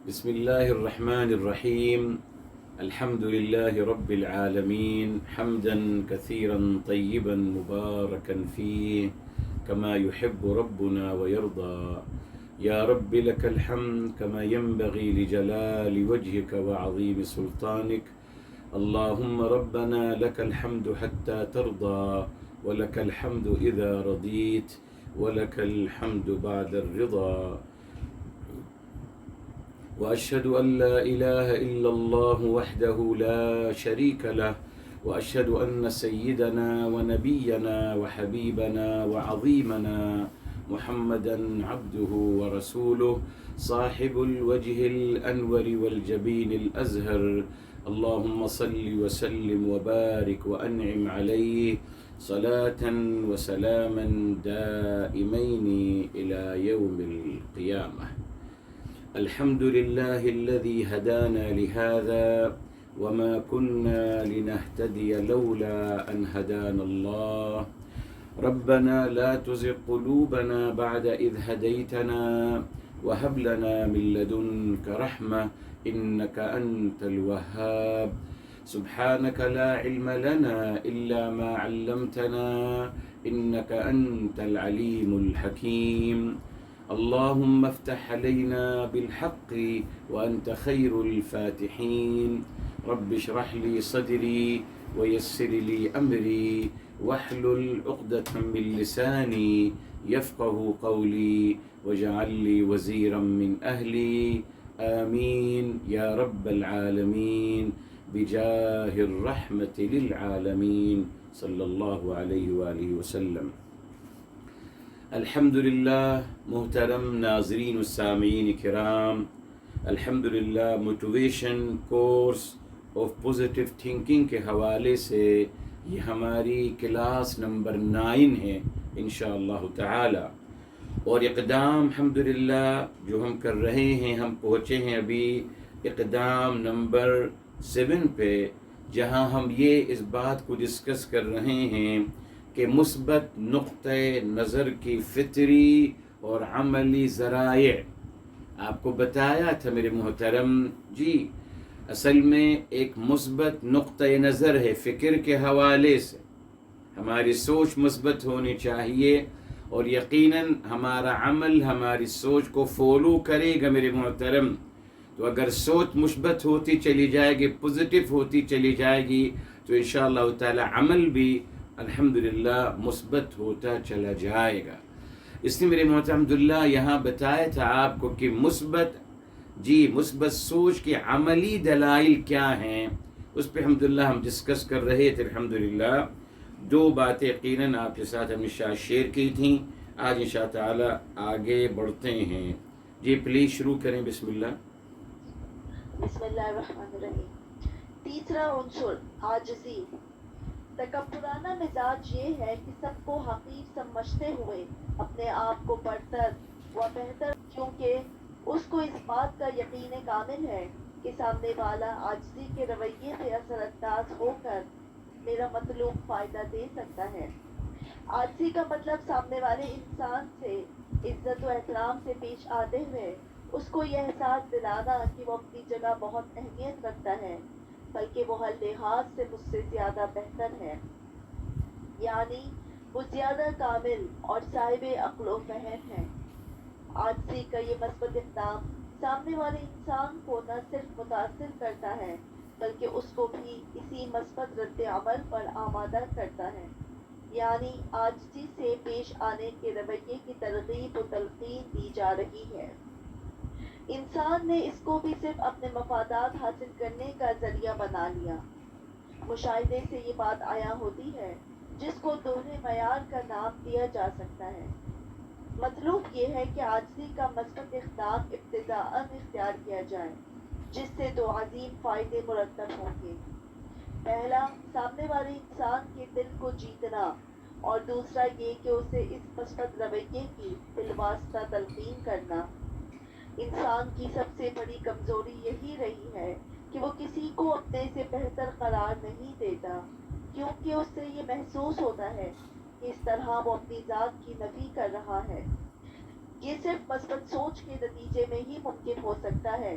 بسم الله الرحمن الرحيم. الحمد لله رب العالمين حمدا كثيرا طيبا مباركا فيه كما يحب ربنا ويرضى. يا رب لك الحمد كما ينبغي لجلال وجهك وعظيم سلطانك. اللهم ربنا لك الحمد حتى ترضى، ولك الحمد إذا رضيت، ولك الحمد بعد الرضا. وأشهد أن لا إله إلا الله وحده لا شريك له، وأشهد أن سيدنا ونبينا وحبيبنا وعظيمنا محمدا عبده ورسوله صاحب الوجه الأنور والجبين الأزهر. اللهم صل وسلم وبارك وأنعم عليه صلاة وسلاما دائمين إلى يوم القيامة. الحمد لله الذي هدانا لهذا وما كنا لنهتدي لولا أن هدانا الله. ربنا لا تزغ قلوبنا بعد إذ هديتنا وهب لنا من لدنك رحمة إنك أنت الوهاب. سبحانك لا علم لنا إلا ما علمتنا إنك أنت العليم الحكيم. اللهم افتح علينا بالحق وأنت خير الفاتحين. رب اشرح لي صدري ويسر لي أمري واحلل عقدة من لساني يفقه قولي واجعل لي وزيرا من أهلي. آمين يا رب العالمين بجاه الرحمة للعالمين صلى الله عليه وآله وسلم. الحمدللہ محترم ناظرین السامعین کرام، الحمدللہ motivation course of positive thinking کے حوالے سے یہ ہماری کلاس نمبر 9 ہے انشاءاللہ تعالی، اور اقدام الحمدللہ جو ہم کر رہے ہیں، ہم پہنچے ہیں ابھی اقدام نمبر 7 پہ، جہاں ہم یہ اس بات کو ڈسکس کر رہے ہیں کہ مثبت نقطۂ نظر کی فطری اور عملی ذرائع. آپ کو بتایا تھا میرے محترم جی، اصل میں ایک مثبت نقطۂ نظر ہے فکر کے حوالے سے. ہماری سوچ مثبت ہونی چاہیے اور یقیناً ہمارا عمل ہماری سوچ کو فالو کرے گا میرے محترم. تو اگر سوچ مثبت ہوتی چلی جائے گی، پوزیٹیو ہوتی چلی جائے گی، تو انشاءاللہ تعالی عمل بھی الحمدللہ مثبت ہوتا چلا جائے گا. اس نے میرے محترم الحمدللہ یہاں بتایا تھا آپ کو کہ مثبت سوچ کے عملی دلائل کیا ہیں. اس پہ الحمدللہ ہم ڈسکس کر رہے تھے. الحمدللہ 2 باتیں یقیناً آپ کے ساتھ ہم نے شیئر کی تھیں. آج انشاءاللہ تعالی آگے بڑھتے ہیں. جی پلیز شروع کریں. بسم اللہ. بسم اللہ الرحمن الرحیم. تیسرا عنصر عاجزی. تکبرانہ مزاج یہ ہے کہ سب کو حقیر سمجھتے ہوئے اپنے آپ کو برتر و بہتر، کیونکہ اس کو اس بات کا یقین کامل ہے کہ سامنے والا عاجزی کے رویے سے اثر انداز ہو کر میرا مطلوب فائدہ دے سکتا ہے. عاجزی کا مطلب سامنے والے انسان سے عزت و احترام سے پیش آتے ہوئے اس کو یہ احساس دلانا کہ وہ اپنی جگہ بہت اہمیت رکھتا ہے، بلکہ وہ ہر لحاظ سے مجھ سے زیادہ بہتر ہے، یعنی وہ زیادہ کامل اور صاحب عقل و فہم ہے. عاجزی کا یہ مثبت اقدام سامنے والے انسان کو نہ صرف متاثر کرتا ہے بلکہ اس کو بھی اسی مثبت رد عمل پر آمادہ کرتا ہے. یعنی عاجزی سے پیش آنے کے رویے کی ترغیب و تلقین دی جا رہی ہے. انسان نے اس کو بھی صرف اپنے مفادات حاصل کرنے کا ذریعہ بنا لیا. مشاہدے سے یہ بات عیاں ہوتی ہے جس کو دوہرے معیار کا نام دیا جا سکتا ہے. مطلوب یہ ہے کہ عاجزی کا مثبت اقدام ابتداءً اختیار کیا جائے، جس سے 2 عظیم فائدے مرتب ہوں گے. پہلا، سامنے والے انسان کے دل کو جیتنا، اور دوسرا یہ کہ اسے اس مثبت رویے کی بالواسطہ تلقین کرنا. انسان کی سب سے بڑی کمزوری یہی رہی ہے کہ وہ کسی کو اپنے سے بہتر قرار نہیں دیتا، کیونکہ اس سے یہ محسوس ہوتا ہے کہ اس طرح وہ اپنی ذات کی نفی کر رہا ہے. یہ صرف مثبت سوچ کے نتیجے میں ہی ممکن ہو سکتا ہے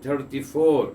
34,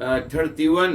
31।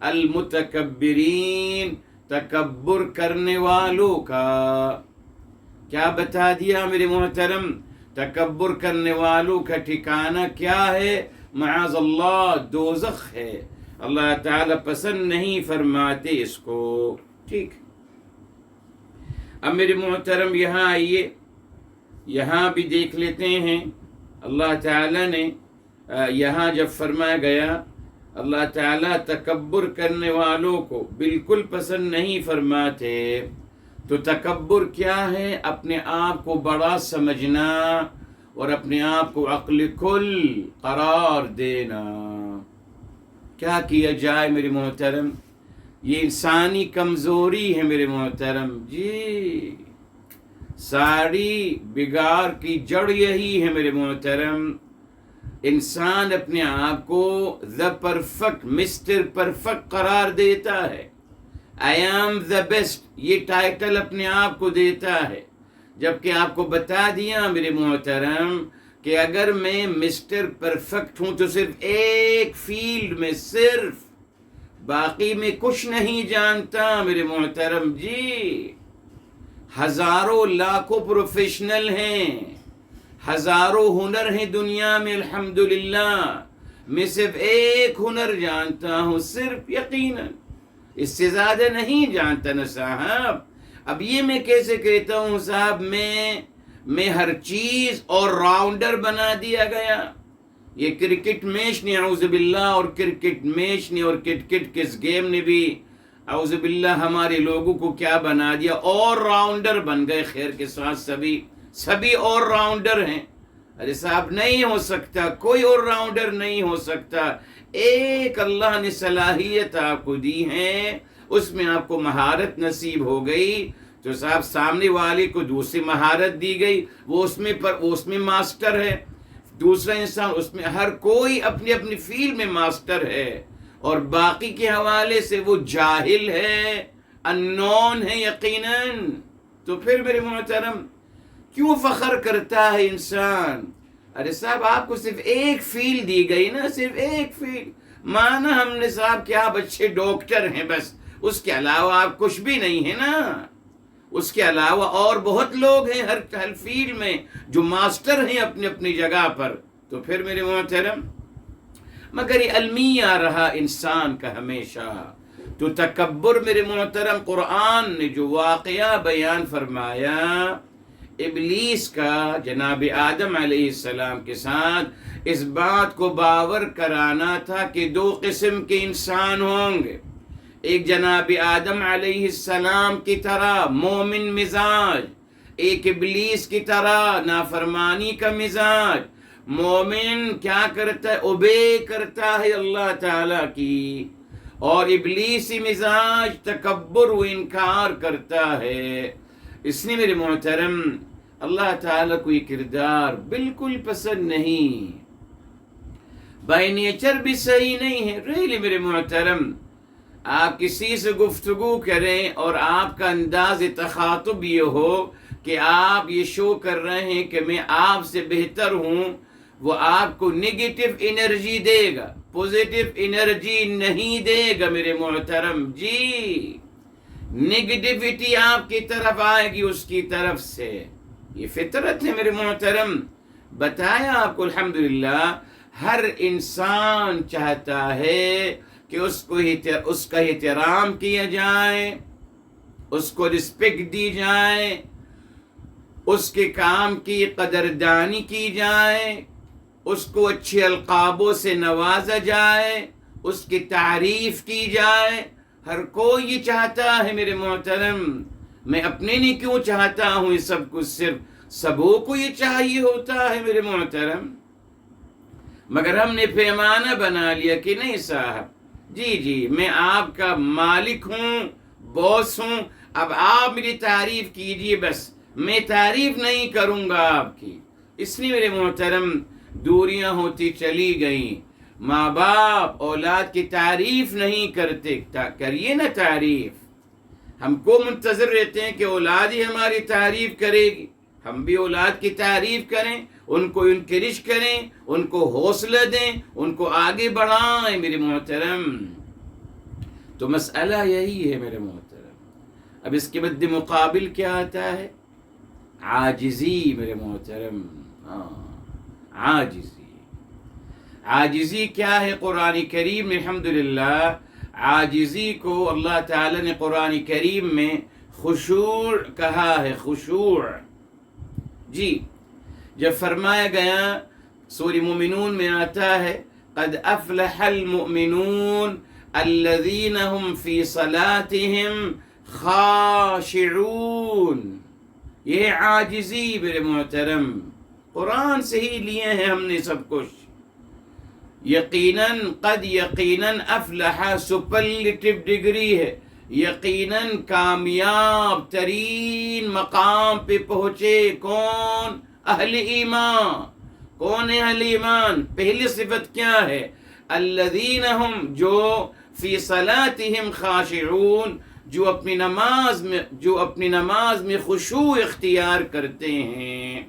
المتکبرین، تکبر کرنے والوں کا۔ کیا بتا دیا میرے محترم؟ تکبر کرنے والوں کا ٹھکانہ کیا ہے؟ معاذ اللہ دوزخ ہے، اللہ تعالی پسند نہیں فرماتے اس کو۔ ٹھیک، اب میرے محترم یہاں آئیے، یہاں بھی دیکھ لیتے ہیں اللہ تعالی نے یہاں جب فرمایا گیا اللہ تعالیٰ تکبر کرنے والوں کو بالکل پسند نہیں فرماتے، تو تکبر کیا ہے؟ اپنے آپ کو بڑا سمجھنا اور اپنے آپ کو عقل کل قرار دینا۔ کیا کیا جائے میرے محترم؟ یہ انسانی کمزوری ہے میرے محترم، جی ساری بگاڑ کی جڑ یہی ہے میرے محترم۔ انسان اپنے آپ کو the perfect مسٹر پرفیکٹ قرار دیتا ہے، I am the best، یہ ٹائٹل اپنے آپ کو دیتا ہے، جبکہ آپ کو بتا دیا میرے محترم کہ اگر میں مسٹر پرفیکٹ ہوں تو صرف ایک فیلڈ میں، صرف، باقی میں کچھ نہیں جانتا میرے محترم۔ جی ہزاروں لاکھوں پروفیشنل ہیں، ہزاروں ہنر ہیں دنیا میں الحمدللہ، میں صرف ایک ہنر جانتا ہوں، صرف، یقیناً اس سے زیادہ نہیں جانتا نا صاحب۔ اب یہ میں کیسے کہتا ہوں صاحب میں ہر چیز اور راؤنڈر بنا دیا گیا؟ یہ کرکٹ میچ نے اعوذ باللہ، اور کرکٹ میچ نے اور کرکٹ کس گیم نے بھی اعوذ باللہ ہمارے لوگوں کو کیا بنا دیا؟ اور راؤنڈر بن گئے، خیر کے ساتھ سبھی اور راؤنڈر ہیں۔ ارے صاحب نہیں ہو سکتا، کوئی اور راؤنڈر نہیں ہو سکتا۔ ایک اللہ نے صلاحیت آپ کو دی ہے، اس میں آپ کو مہارت نصیب ہو گئی تو صاحب سامنے والے کو دوسری مہارت دی گئی، وہ اس میں ماسٹر ہے، دوسرا انسان اس میں، ہر کوئی اپنی اپنی فیلڈ میں ماسٹر ہے، اور باقی کے حوالے سے وہ جاہل ہے، اننون ہے یقیناً۔ تو پھر میرے محترم کیوں فخر کرتا ہے انسان؟ ارے صاحب آپ کو صرف ایک فیلڈ دی گئی نا، صرف ایک فیلڈ، مانا ہم نے صاحب کہ آپ اچھے ڈاکٹر ہیں بس، اس کے علاوہ آپ کچھ بھی نہیں ہیں نا، اس کے علاوہ اور بہت لوگ ہیں ہر فیلڈ میں جو ماسٹر ہیں اپنی اپنی جگہ پر۔ تو پھر میرے محترم مگر یہ المیہ رہا انسان کا ہمیشہ۔ تو تکبر میرے محترم، قرآن نے جو واقعہ بیان فرمایا ابلیس کا جناب آدم علیہ السلام کے ساتھ، اس بات کو باور کرانا تھا کہ دو قسم کے انسان ہوں گے، ایک جناب آدم علیہ السلام کی طرح مومن مزاج، ایک ابلیس کی طرح نافرمانی کا مزاج۔ مومن کیا کرتا ہے؟ اوبے کرتا ہے اللہ تعالیٰ کی، اور ابلیسی مزاج تکبر و انکار کرتا ہے۔ اس نے میرے محترم اللہ تعالیٰ کو یہ کردار بالکل پسند نہیں، بائی نیچر بھی صحیح نہیں ہے۔ ریلی میرے محترم آپ کسی سے گفتگو کریں اور آپ کا انداز تخاطب یہ ہو کہ آپ یہ شو کر رہے ہیں کہ میں آپ سے بہتر ہوں، وہ آپ کو نگیٹو انرجی دے گا، پوزیٹو انرجی نہیں دے گا میرے محترم۔ جی نگیٹیوٹی آپ کی طرف آئے گی اس کی طرف سے، یہ فطرت ہے میرے محترم۔ بتایا آپ کو الحمدللہ ہر انسان چاہتا ہے کہ اس کا احترام کیا جائے، اس کو رسپیکٹ دی جائے، اس کے کام کی قدردانی کی جائے، اس کو اچھے القابوں سے نوازا جائے، اس کی تعریف کی جائے۔ ہر کوئی یہ چاہتا ہے میرے محترم، میں اپنے لیے کیوں چاہتا ہوں یہ سب کچھ، صرف سبوں کو یہ چاہیے ہوتا ہے میرے محترم۔ مگر ہم نے پیمانہ بنا لیا کہ نہیں صاحب، جی میں آپ کا مالک ہوں، باس ہوں، اب آپ میری تعریف کیجئے، بس میں تعریف نہیں کروں گا آپ کی۔ اس لیے میرے محترم دوریاں ہوتی چلی گئیں، ماں باپ اولاد کی تعریف نہیں کرتے، کریے نا تعریف۔ ہم کو منتظر رہتے ہیں کہ اولاد ہی ہماری تعریف کرے گی، ہم بھی اولاد کی تعریف کریں، ان کو انکریج کریں، ان کو حوصلہ دیں، ان کو آگے بڑھائیں میرے محترم۔ تو مسئلہ یہی ہے میرے محترم. اب اس کے مد مقابل کیا آتا ہے؟ عاجزی میرے محترم. عاجزی کیا ہے؟ قرآن کریم میں الحمدللہ عاجزی کو اللہ تعالی نے قرآن کریم میں خشوع کہا ہے. خشوع جی جب فرمایا گیا سورہ مومنون میں آتا ہے قد افلح المؤمنون الذین هم فی صلاتهم خاشعون. یہ عاجزی میرے محترم قرآن سے ہی لیے ہیں ہم نے سب کچھ. یقیناً قد یقیناً افلح سپرلیٹو ڈگری ہے. یقیناً کامیاب ترین مقام پہ پہنچے کون؟ اہل ایمان. کون ہے اہل ایمان؟ پہلی صفت کیا ہے؟ الذین ہم جو فی صلاتہم خاشعون، جو اپنی نماز میں خشوع اختیار کرتے ہیں.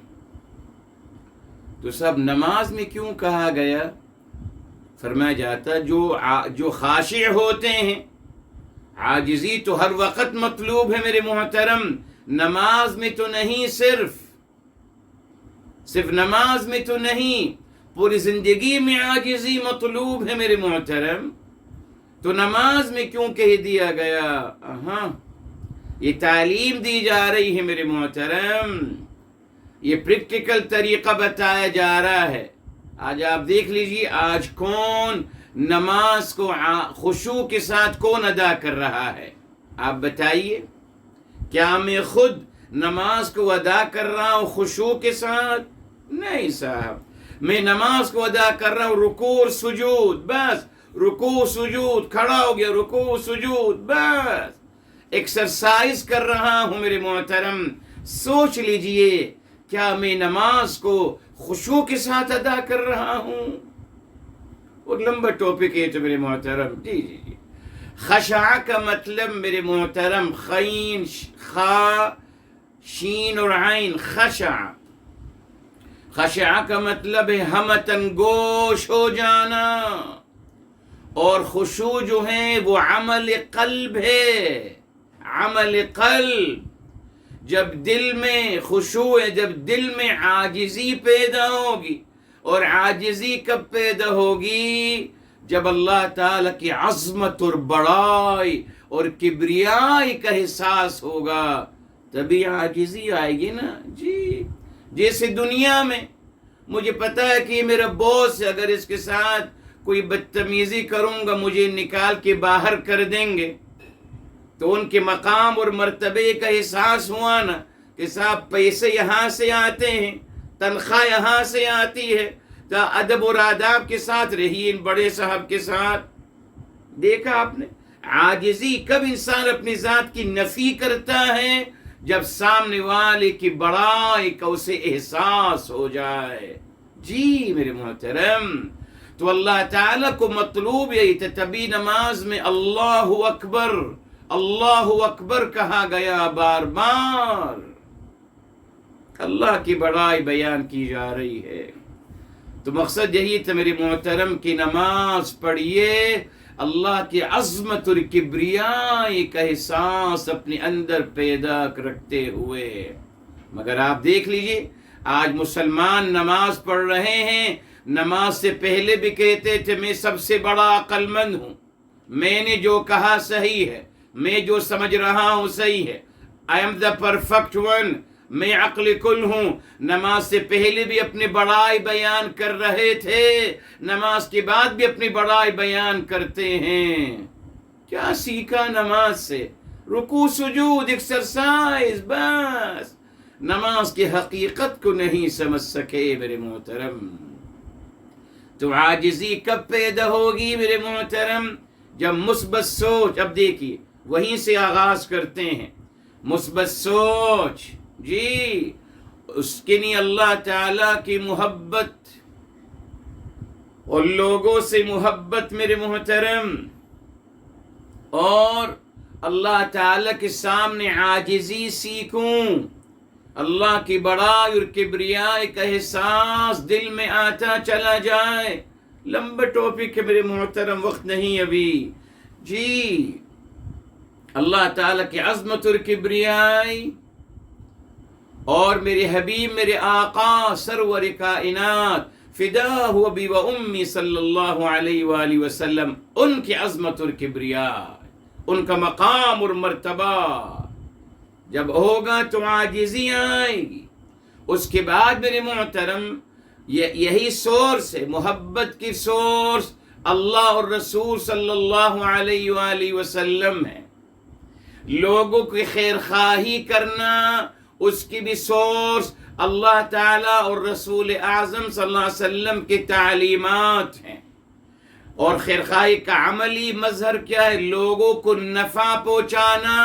تو سب نماز میں کیوں کہا گیا؟ فرمایا جاتا جو خاشع ہوتے ہیں. عاجزی تو ہر وقت مطلوب ہے میرے محترم، نماز میں تو نہیں، صرف نماز میں تو نہیں، پوری زندگی میں عاجزی مطلوب ہے میرے محترم. تو نماز میں کیوں کہہ دیا گیا؟ یہ تعلیم دی جا رہی ہے میرے محترم، یہ پریکٹیکل طریقہ بتایا جا رہا ہے. آج آپ دیکھ لیجیے آج کون نماز کو خشوع کے ساتھ کون ادا کر رہا ہے؟ آپ بتائیے. کیا میں خود نماز کو ادا کر رہا ہوں خشوع کے ساتھ؟ نہیں صاحب. میں نماز کو ادا کر رہا ہوں رکوع سجود، بس رکوع سجود، کھڑا ہو گیا رکوع سجود، بس ایکسرسائز کر رہا ہوں میرے محترم. سوچ لیجئے کیا میں نماز کو خشوع کے ساتھ ادا کر رہا ہوں؟ اور لمبا ٹاپک ہے تو میرے محترم. جی خشع کا مطلب میرے محترم خین خا شین اور عین. خشع کا مطلب ہے ہمتن گوش ہو جانا، اور خشوع جو ہے وہ عمل قلب ہے. عمل قلب. جب دل میں خشوع ہے، جب دل میں عاجزی پیدا ہوگی، اور عاجزی کب پیدا ہوگی؟ جب اللہ تعالیٰ کی عظمت اور بڑائی اور کبریائی کا احساس ہوگا تبھی عاجزی آئے گی نا. جی جیسے دنیا میں مجھے پتا ہے کہ یہ میرا باس ہے، اگر اس کے ساتھ کوئی بدتمیزی کروں گا مجھے نکال کے باہر کر دیں گے، تو ان کے مقام اور مرتبے کا احساس ہوا نا کہ صاحب پیسے یہاں سے آتے ہیں، تنخواہ یہاں سے آتی ہے، تو ادب اور آداب کے ساتھ رہیے ان بڑے صاحب کے ساتھ. دیکھا آپ نے عاجزی کب انسان اپنی ذات کی نفی کرتا ہے؟ جب سامنے والے کی بڑائی کا اسے احساس ہو جائے. جی میرے محترم، تو اللہ تعالیٰ کو مطلوب یہی تھا. تبھی نماز میں اللہ اکبر اللہ اکبر کہا گیا، بار بار اللہ کی بڑائی بیان کی جا رہی ہے. تو مقصد یہی تھا میرے محترم کی نماز پڑھیے اللہ کی عظمت اور کبریائی کا احساس اپنے اندر پیدا رکھتے ہوئے. مگر آپ دیکھ لیجئے آج مسلمان نماز پڑھ رہے ہیں، نماز سے پہلے بھی کہتے تھے میں سب سے بڑا عقل مند ہوں، میں نے جو کہا صحیح ہے، میں جو سمجھ رہا ہوں صحیح ہے، I am the perfect one، میں عقل کل ہوں. نماز سے پہلے بھی اپنی بڑائی بیان کر رہے تھے، نماز کے بعد بھی اپنی بڑائی بیان کرتے ہیں. کیا سیکھا نماز سے؟ رکوع سجود ایکسرسائز، بس نماز کی حقیقت کو نہیں سمجھ سکے میرے محترم. تو عاجزی کب پیدا ہوگی میرے محترم؟ جب مثبت سوچ. اب دیکھیے وہیں سے آغاز کرتے ہیں. مثبت سوچ، جی اس کے لیے اللہ تعالیٰ کی محبت اور لوگوں سے محبت میرے محترم، اور اللہ تعالیٰ کے سامنے عاجزی سیکھوں، اللہ کی بڑائی اور کبریائی کا احساس دل میں آتا چلا جائے. لمبا ٹاپک ہے میرے محترم، وقت نہیں ابھی. جی اللہ تعالیٰ کی عظمت اور کبریائی اور میرے حبیب میرے آقا سرور کائنات فداہ ابی و امی صلی اللہ علیہ وآلہ وسلم، ان کی عظمت اور کبریائی، ان کا مقام اور مرتبہ جب ہوگا تو عاجزی آئے گی۔ اس کے بعد میرے محترم یہی سورس ہے، محبت کی سورس اللہ اور رسول صلی اللہ علیہ وآلہ وسلم ہے۔ لوگوں کی خیر خواہی کرنا اس کی بھی سورس اللہ تعالیٰ اور رسول اعظم صلی اللہ علیہ وسلم کی تعلیمات ہیں۔ اور خیر خواہی کا عملی مظہر کیا ہے؟ لوگوں کو نفع پہنچانا۔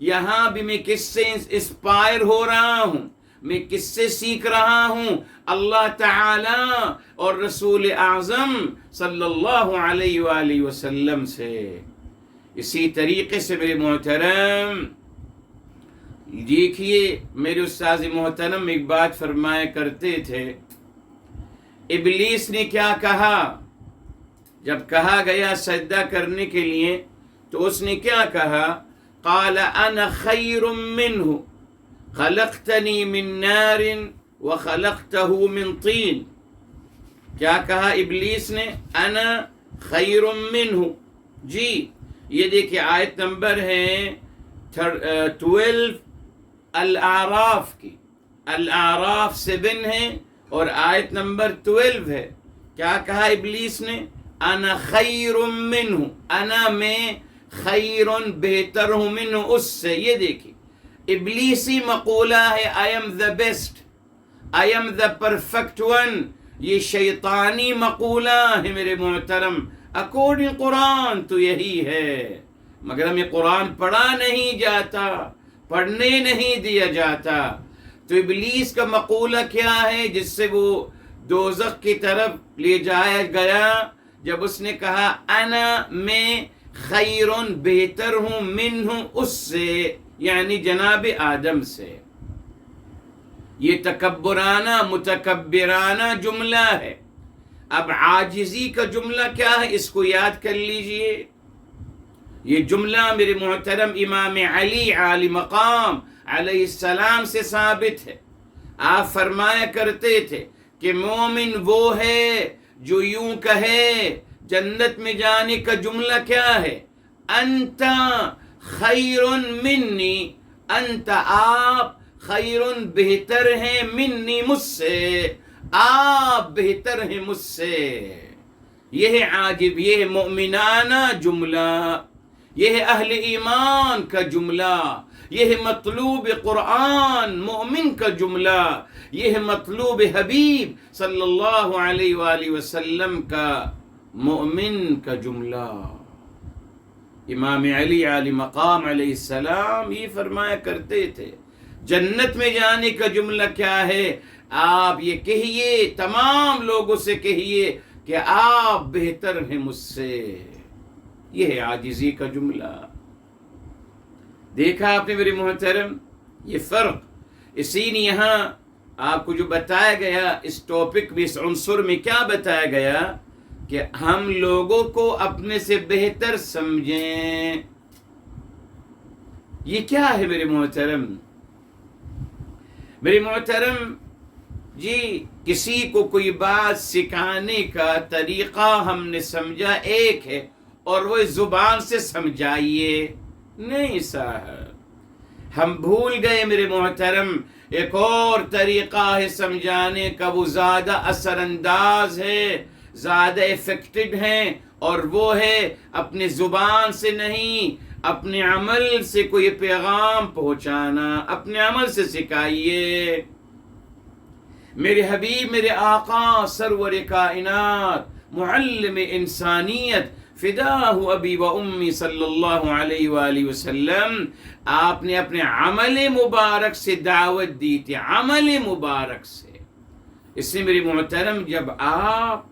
یہاں بھی میں کس سے انسپائر ہو رہا ہوں، میں کس سے سیکھ رہا ہوں؟ اللہ تعالیٰ اور رسول اعظم صلی اللہ علیہ وآلہ وسلم سے۔ اسی طریقے سے میرے محترم دیکھیے، میرے استاذ محترم ایک بات فرمایا کرتے تھے، ابلیس نے کیا کہا جب کہا گیا سجدہ کرنے کے لیے، تو اس نے کیا کہا؟ قال انا خیر منہ خلقتنی من نار وخلقته من طین۔ کیا کہا ابلیس نے؟ انا خیر منہ۔ جی یہ دیکھیں آیت نمبر ہے 12 الاعراف کی، الاعراف 7 ہے اور آیت نمبر 12 ہے۔ کیا کہا ابلیس نے؟ انا خیر منہ، انا میں خیر بہتر ہوں منہ، اس سے۔ یہ دیکھیں ابلیسی مقولہ ہے I am the best، I am the perfect one، یہ شیطانی مقولہ ہے میرے محترم۔ اکارڈنگ قرآن تو یہی ہے، مگر ہمیں قرآن پڑھا نہیں جاتا، پڑھنے نہیں دیا جاتا۔ تو ابلیس کا مقولہ کیا ہے جس سے وہ دوزخ کی طرف لے جایا گیا؟ جب اس نے کہا انا میں خیرون بہتر ہوں منہ، اس سے، یعنی جناب آدم سے۔ یہ تکبرانہ متکبرانہ جملہ ہے۔ اب عاجزی کا جملہ کیا ہے؟ اس کو یاد کر لیجئے۔ یہ جملہ میرے محترم امام علی عالی مقام علیہ السلام سے ثابت ہے۔ آپ فرمایا کرتے تھے کہ مومن وہ ہے جو یوں کہے، جنت میں جانے کا جملہ کیا ہے؟ انت خیر منی، انت آپ خیر بہتر ہیں، منی مجھ سے، آپ بہتر ہیں مجھ سے۔ یہ ہے عاجب، یہ ہے مومنانہ جملہ، یہ ہے اہل ایمان کا جملہ، یہ ہے مطلوب قرآن مومن کا جملہ، یہ ہے مطلوب حبیب صلی اللہ علیہ وآلہ وسلم کا مومن کا جملہ۔ امام علی علی مقام علیہ السلام یہ فرمایا کرتے تھے، جنت میں جانے کا جملہ کیا ہے؟ آپ یہ کہیے، تمام لوگوں سے کہیے کہ آپ بہتر ہیں مجھ سے۔ یہ ہے عاجزی کا جملہ۔ دیکھا آپ نے میرے محترم یہ فرق؟ اسی نے یہاں آپ کو جو بتایا گیا اس ٹاپک میں، اس عنصر میں کیا بتایا گیا کہ ہم لوگوں کو اپنے سے بہتر سمجھیں۔ یہ کیا ہے میرے محترم؟ میرے محترم جی کسی کو کوئی بات سکھانے کا طریقہ ہم نے سمجھا ایک ہے اور وہ زبان سے سمجھائیے، نہیں صاحب، ہم بھول گئے میرے محترم ایک اور طریقہ ہے سمجھانے کا، وہ زیادہ اثر انداز ہے، زیادہ افیکٹڈ ہیں، اور وہ ہے اپنے زبان سے نہیں، اپنے عمل سے کوئی پیغام پہنچانا، اپنے عمل سے سکھائیے۔ میرے حبیب میرے آقا سرور کائنات معلم انسانیت فداہ ابی و امی صلی اللہ علیہ وآلہ وسلم، آپ نے اپنے عمل مبارک سے دعوت دی تھی، عمل مبارک سے۔ اس سے میری محترم جب آپ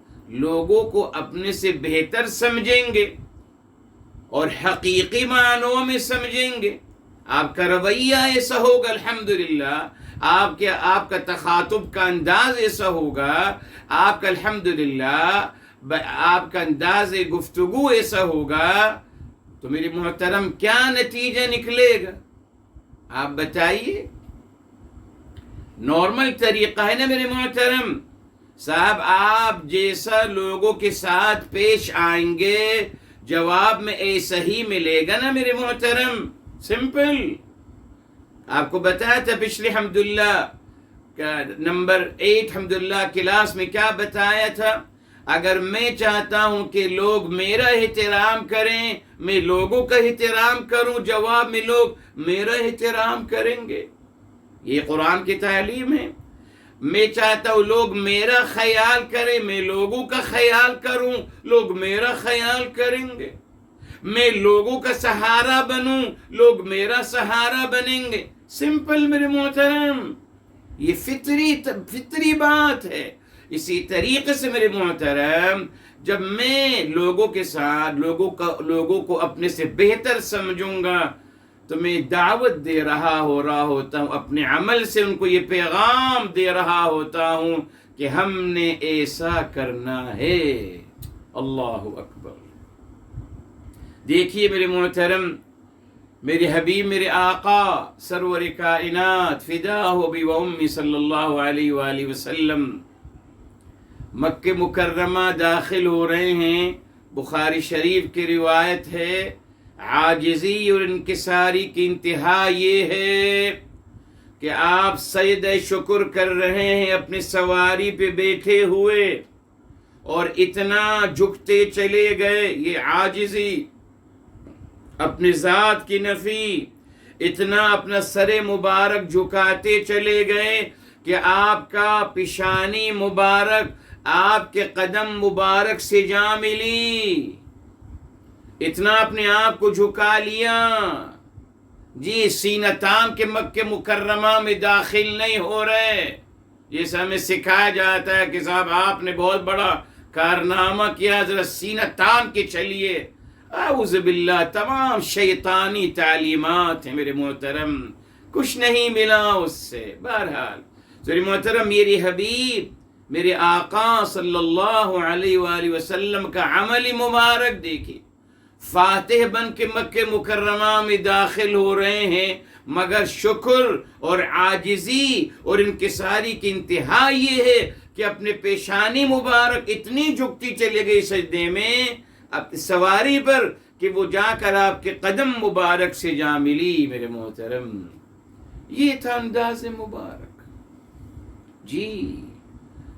لوگوں کو اپنے سے بہتر سمجھیں گے اور حقیقی معنوں میں سمجھیں گے، آپ کا رویہ ایسا ہوگا، الحمدللہ آپ کا تخاطب کا انداز ایسا ہوگا، آپ کا الحمدللہ آپ کا انداز گفتگو ایسا ہوگا، تو میری محترم کیا نتیجہ نکلے گا آپ بتائیے؟ نارمل طریقہ ہے نا میرے محترم صاحب، آپ جیسا لوگوں کے ساتھ پیش آئیں گے جواب میں ایسا ہی ملے گا نا میرے محترم. سمپل. آپ کو بتایا تھا پچھلے حمداللہ نمبر 8 حمداللہ کلاس میں کیا بتایا تھا؟ اگر میں چاہتا ہوں کہ لوگ میرا احترام کریں، میں لوگوں کا احترام کروں، جواب میں لوگ میرا احترام کریں گے. یہ قرآن کی تعلیم ہے. میں چاہتا ہوں لوگ میرا خیال کریں، میں لوگوں کا خیال کروں، لوگ میرا خیال کریں گے. میں لوگوں کا سہارا بنوں، لوگ میرا سہارا بنیں گے. سمپل میرے محترم، یہ فطری بات ہے. اسی طریقے سے میرے محترم جب میں لوگوں کے ساتھ لوگوں کو اپنے سے بہتر سمجھوں گا تو میں دعوت دے رہا ہوتا ہوں، اپنے عمل سے ان کو یہ پیغام دے رہا ہوتا ہوں کہ ہم نے ایسا کرنا ہے. اللہ اکبر. دیکھیے میرے محترم، میرے حبیب، میرے آقا سرور کائنات فداہ ابی و امی صلی اللہ علیہ وآلہ وسلم مکہ مکرمہ داخل ہو رہے ہیں. بخاری شریف کی روایت ہے، عاجزی اور انکساری کی انتہا یہ ہے کہ آپ سجدہ شکر کر رہے ہیں اپنی سواری پہ بیٹھے ہوئے اور اتنا جھکتے چلے گئے. یہ عاجزی، اپنی ذات کی نفی، اتنا اپنا سر مبارک جھکاتے چلے گئے کہ آپ کا پیشانی مبارک آپ کے قدم مبارک سے جا ملی. اتنا اپنے آپ کو جھکا لیا. جی سینہ تان کے مکہ مکرمہ میں داخل نہیں ہو رہے. جیسا ہمیں سکھایا جاتا ہے کہ صاحب آپ نے بہت بڑا کارنامہ کیا، ذرا سینہ تان کے چلیے. اعوذ باللہ، تمام شیطانی تعلیمات ہیں میرے محترم، کچھ نہیں ملا اس سے. بہرحال میرے محترم، میرے حبیب، میرے آقا صلی اللہ علیہ وآلہ وسلم کا عمل مبارک دیکھیں. فاتح بن کے مکہ مکرمہ میں داخل ہو رہے ہیں، مگر شکر اور عاجزی اور انکساری کی انتہا یہ ہے کہ اپنے پیشانی مبارک اتنی جھکتی چلے گئی سجدے میں اپنی سواری پر کہ وہ جا کر آپ کے قدم مبارک سے جا ملی. میرے محترم، یہ تھا انداز مبارک. جی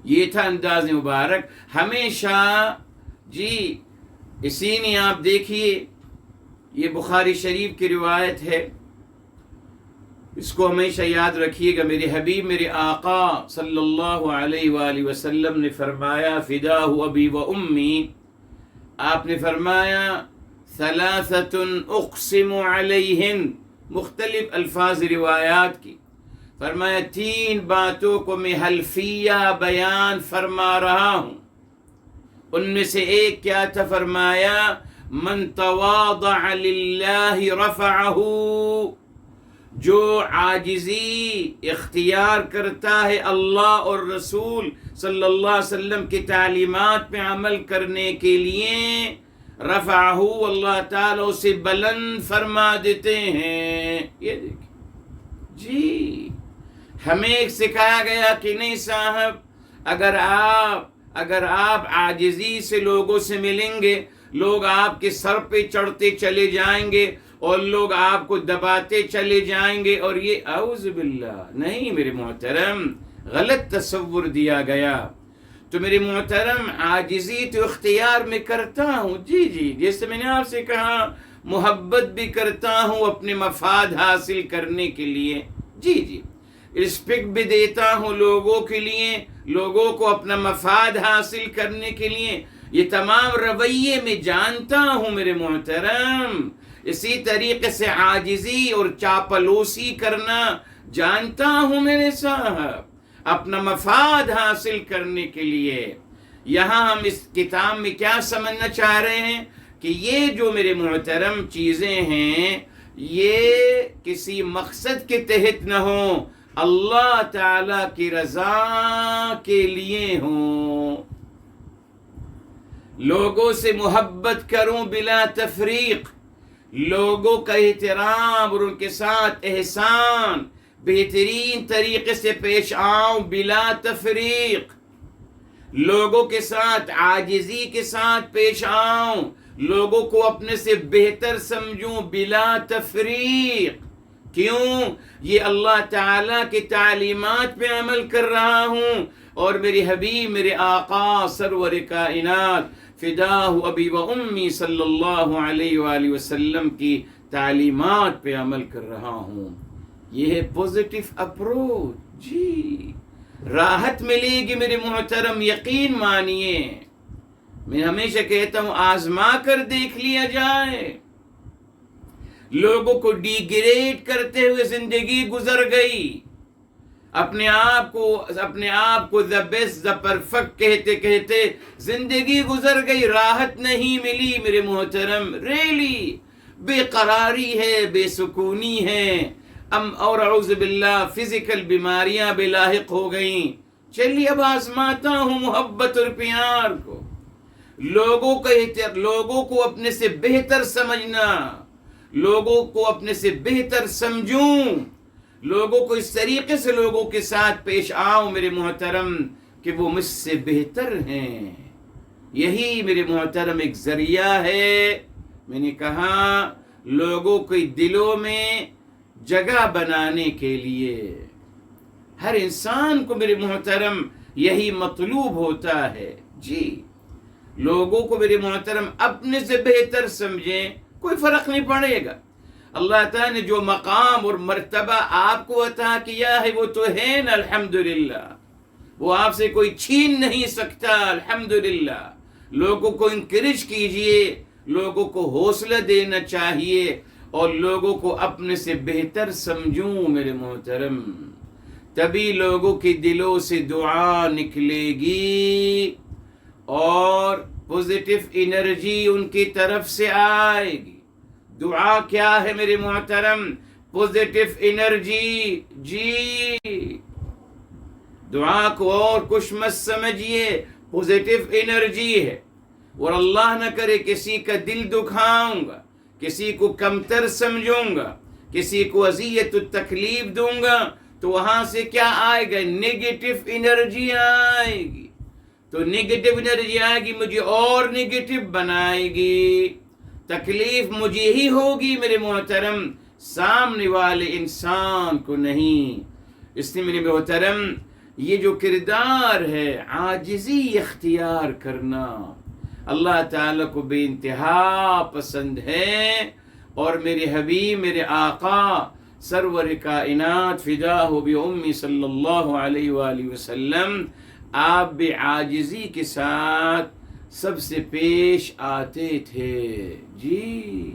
یہ تھا انداز مبارک. ہمیشہ جی اسی نے آپ دیکھیے، یہ بخاری شریف کی روایت ہے، اس کو ہمیشہ یاد رکھیے گا. میرے حبیب، میرے آقا صلی اللہ علیہ وآلہ وسلم نے فرمایا فداہ ابی و امی، آپ نے فرمایا ثلاثۃ اقسم علیہن، مختلف الفاظ روایات کی. فرمایا 3 باتوں کو میں حلفیہ بیان فرما رہا ہوں. ان میں سے ایک کیا تھا؟ فرمایا من تواضع للہ رفعہ، جو عاجزی اختیار کرتا ہے اللہ اور رسول صلی اللہ علیہ وسلم کی تعلیمات پہ عمل کرنے کے لیے، رفعہ، اللہ تعالیٰ اسے بلند فرما دیتے ہیں. یہ دیکھیں جی، ہمیں سکھایا گیا کہ نہیں صاحب، اگر آپ عاجزی سے لوگوں سے ملیں گے، لوگ آپ کے سر پہ چڑھتے چلے جائیں گے اور لوگ آپ کو دباتے چلے جائیں گے. اور یہ اعوذ باللہ، نہیں میرے محترم، غلط تصور دیا گیا. تو میرے محترم، عاجزی تو اختیار میں کرتا ہوں. جی جیسے میں نے آپ سے کہا، محبت بھی کرتا ہوں اپنے مفاد حاصل کرنے کے لیے. جی رسپیکٹ بھی دیتا ہوں لوگوں کے لیے، لوگوں کو اپنا مفاد حاصل کرنے کے لیے. یہ تمام رویے میں جانتا ہوں میرے محترم. اسی طریقے سے عاجزی اور چاپلوسی کرنا جانتا ہوں میرے صاحب، اپنا مفاد حاصل کرنے کے لیے. یہاں ہم اس کتاب میں کیا سمجھنا چاہ رہے ہیں کہ یہ جو میرے محترم چیزیں ہیں، یہ کسی مقصد کے تحت نہ ہوں، اللہ تعالی کی رضا کے لیے ہوں. لوگوں سے محبت کروں بلا تفریق، لوگوں کا احترام اور ان کے ساتھ احسان بہترین طریقے سے پیش آؤں بلا تفریق، لوگوں کے ساتھ عاجزی کے ساتھ پیش آؤں، لوگوں کو اپنے سے بہتر سمجھوں بلا تفریق۔ کیوں؟ یہ اللہ تعالیٰ کی تعلیمات پہ عمل کر رہا ہوں، اور میرے حبیب، میرے آقا سرور کائنات فداہ ابی و امی صلی اللہ علیہ وآلہ وسلم کی تعلیمات پہ عمل کر رہا ہوں۔ یہ ہے پوزیٹو اپروچ۔ جی راحت ملے گی میرے محترم، یقین مانیے۔ میں ہمیشہ کہتا ہوں آزما کر دیکھ لیا جائے۔ لوگوں کو ڈیگریڈ کرتے ہوئے زندگی گزر گئی، اپنے آپ کو the best the perfect کہتے کہتے زندگی گزر گئی، راحت نہیں ملی میرے محترم، ریلی بے قراری ہے، بے سکونی ہے، اور اعوذ باللہ فزیکل بیماریاں بے لاحق ہو گئیں۔ چلیے اب آزماتا ہوں محبت اور پیار کو، لوگوں کو اپنے سے بہتر سمجھنا، لوگوں کو اپنے سے بہتر سمجھوں، لوگوں کو اس طریقے سے لوگوں کے ساتھ پیش آؤں میرے محترم کہ وہ مجھ سے بہتر ہیں۔ یہی میرے محترم ایک ذریعہ ہے، میں نے کہا لوگوں کے دلوں میں جگہ بنانے کے لیے۔ ہر انسان کو میرے محترم یہی مطلوب ہوتا ہے۔ جی لوگوں کو میرے محترم اپنے سے بہتر سمجھیں، کوئی فرق نہیں پڑے گا۔ اللہ تعالیٰ نے جو مقام اور مرتبہ آپ کو عطا کیا ہے وہ تو ہے نا، الحمدللہ، وہ آپ سے کوئی چھین نہیں سکتا، الحمدللہ۔ لوگوں کو انکریج کیجئے، لوگوں کو حوصلہ دینا چاہیے، اور لوگوں کو اپنے سے بہتر سمجھوں میرے محترم، تبھی لوگوں کے دلوں سے دعا نکلے گی اور پوزیٹو انرجی ان کی طرف سے آئے گی۔ دعا کیا ہے میرے محترم؟ Positive energy. جی دعا کو اور کچھ مت سمجھیے، پوزیٹو انرجی ہے، اور اللہ نہ کرے کسی کا دل دکھاؤں گا، کسی کو کمتر سمجھوں گا، کسی کو اذیت و تکلیف دوں گا، تو وہاں سے کیا آئے گا؟ نیگیٹو انرجی آئے گی۔ تو نیگیٹو انرجی آئے گی، مجھے اور نیگیٹو بنائے گی، تکلیف مجھے ہی ہوگی میرے محترم، سامنے والے انسان کو نہیں۔ اس لیے میرے محترم یہ جو کردار ہے عاجزی اختیار کرنا، اللہ تعالیٰ کو بے انتہا پسند ہے، اور میرے حبیب، میرے آقا سرور کائنات فداہ بأمی صلی اللہ علیہ وآلہ وسلم آپ بھی عاجزی کے ساتھ سب سے پیش آتے تھے۔ جی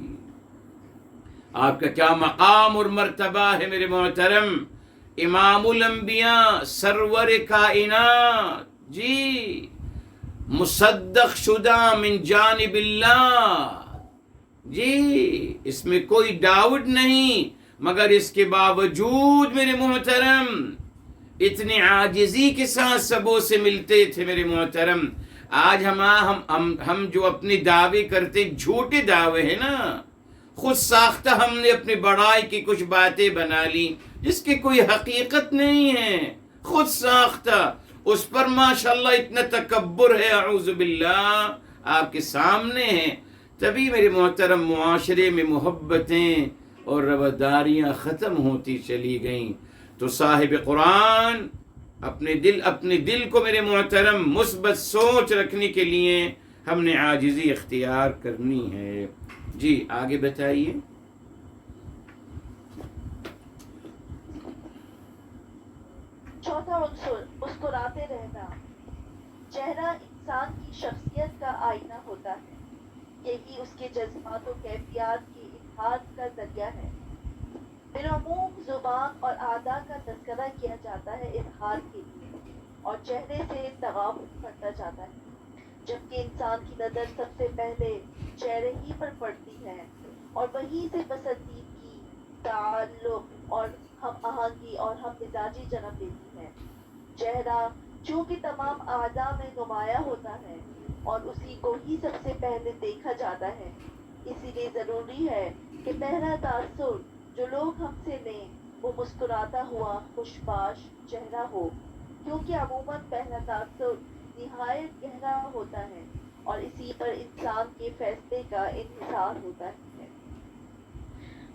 آپ کا کیا مقام اور مرتبہ ہے میرے محترم، امام الانبیاء سرور کائنات، جی مصدق شدہ من جانب اللہ۔ جی اس میں کوئی ڈاؤٹ نہیں، مگر اس کے باوجود میرے محترم اتنی عاجزی کے ساتھ سبوں سے ملتے تھے میرے محترم۔ آج ہم جو اپنی دعوے کرتے، جھوٹے دعوے ہیں نا، خود ساختہ ہم نے اپنی بڑائی کی کچھ باتیں بنا لی جس کی کوئی حقیقت نہیں ہے، خود ساختہ، اس پر ماشاءاللہ اتنا تکبر ہے، اعوذ باللہ آپ کے سامنے ہے۔ تبھی میرے محترم معاشرے میں محبتیں اور رواداریاں ختم ہوتی چلی گئیں۔ تو صاحب قرآن اپنے دل کو میرے محترم مثبت سوچ رکھنے کے لیے ہم نے عاجزی اختیار کرنی ہے۔ جی آگے بتائیے۔ چوتھا عنصر مسکراتے رہنا۔ چہرہ انسان کی شخصیت کا آئینہ ہوتا ہے، یہی اس کے جذبات و کیفیات کی اظہار کا ذریعہ ہے۔ بالعموم زبان اور اعضاء کا تذکرہ کیا جاتا ہے اظہار کے لیے، اور چہرے سے تغافل بڑھتا جاتا ہے، جبکہ انسان کی نظر سب سے پہلے چہرے ہی پر پڑتی ہے، اور وہیں سے پسندیدگی، تعلق اور ہم آہنگی اور ہم مزاجی جنم لیتی ہے۔ چہرہ چونکہ تمام اعضاء میں نمایاں ہوتا ہے اور اسی کو ہی سب سے پہلے دیکھا جاتا ہے، اسی لیے ضروری ہے کہ پہلا تاثر جو لوگ ہم سے لیں وہ مسکراتا ہوا خوشباش چہرہ ہو، کیونکہ عموماً پہلا تاثر نہایت گہرا ہوتا ہے اور اسی پر انسان کے فیصلے کا انحصار ہوتا ہے۔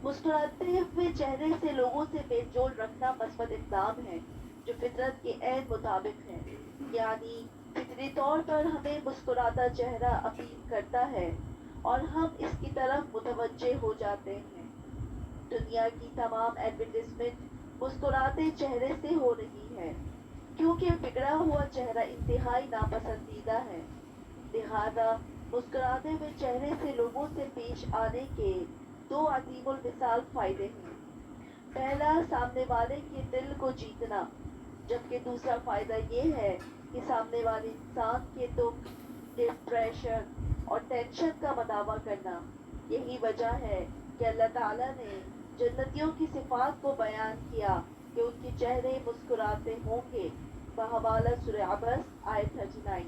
مسکراتے ہوئے چہرے سے لوگوں سے میل جول رکھنا مثبت اقدام ہے جو فطرت کے عین مطابق ہے، یعنی فطری طور پر ہمیں مسکراتا چہرہ اپیل کرتا ہے اور ہم اس کی طرف متوجہ ہو جاتے ہیں۔ دنیا کی تمام ایڈورٹائزمنٹ مسکراتے چہرے سے ہو رہی ہے کیونکہ بگڑا ہوا چہرہ انتہائی ناپسندیدہ ہے، لہذا مسکراتے ہوئے چہرے سے لوگوں سے پیش آنے کے دو عظیم المثال فائدے ہیں۔ پہلا، سامنے والے کے دل کو جیتنا، جبکہ دوسرا فائدہ یہ ہے کہ سامنے والے انسان کے دکھ، ڈپریشن اور ٹینشن کا مداوع کرنا۔ یہی وجہ ہے کہ اللہ تعالیٰ نے جنتیوں کی صفات کو بیان کیا کہ ان کے چہرے مسکراتے ہوں گے، بحوالہ سورہ عبس آیت 39،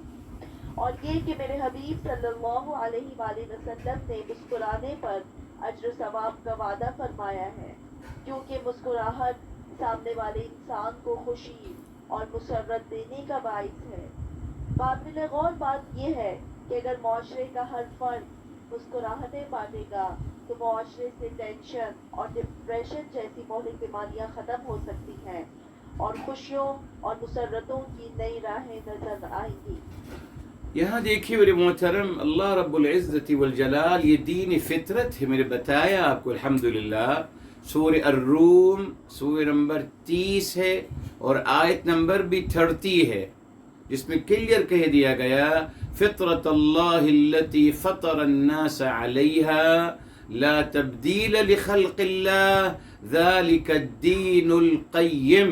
اور یہ کہ میرے حبیب صلی اللہ علیہ وآلہ وسلم نے مسکرانے پر اجر و ثواب کا وعدہ فرمایا ہے، کیونکہ مسکراہٹ سامنے والے انسان کو خوشی اور مسرت دینے کا باعث ہے۔ قابل غور بات یہ ہے کہ اگر معاشرے کا ہر فرد مسکراہٹیں بانٹے گا تو معاشرے سے ٹینشن اور ڈپریشن جیسی مہلک بیماریاں ختم ہو سکتی ہیں اور خوشیوں اور مسرتوں کی نئی راہیں نظر آئیں گی۔ یہاں دیکھیے میرے محترم، اللہ رب العزت والجلال یہ دین فطرت ہے، میں نے بتایا آپ کو الحمدللہ۔ سورہ الروم سورہ نمبر 30 ہے اور آیت نمبر بھی 30 ہے، جس میں کلیئر کہہ دیا گیا فطرت اللہ التي فطر الناس علیها لا تبدیل لخلق اللہ ذلك الدین القیم۔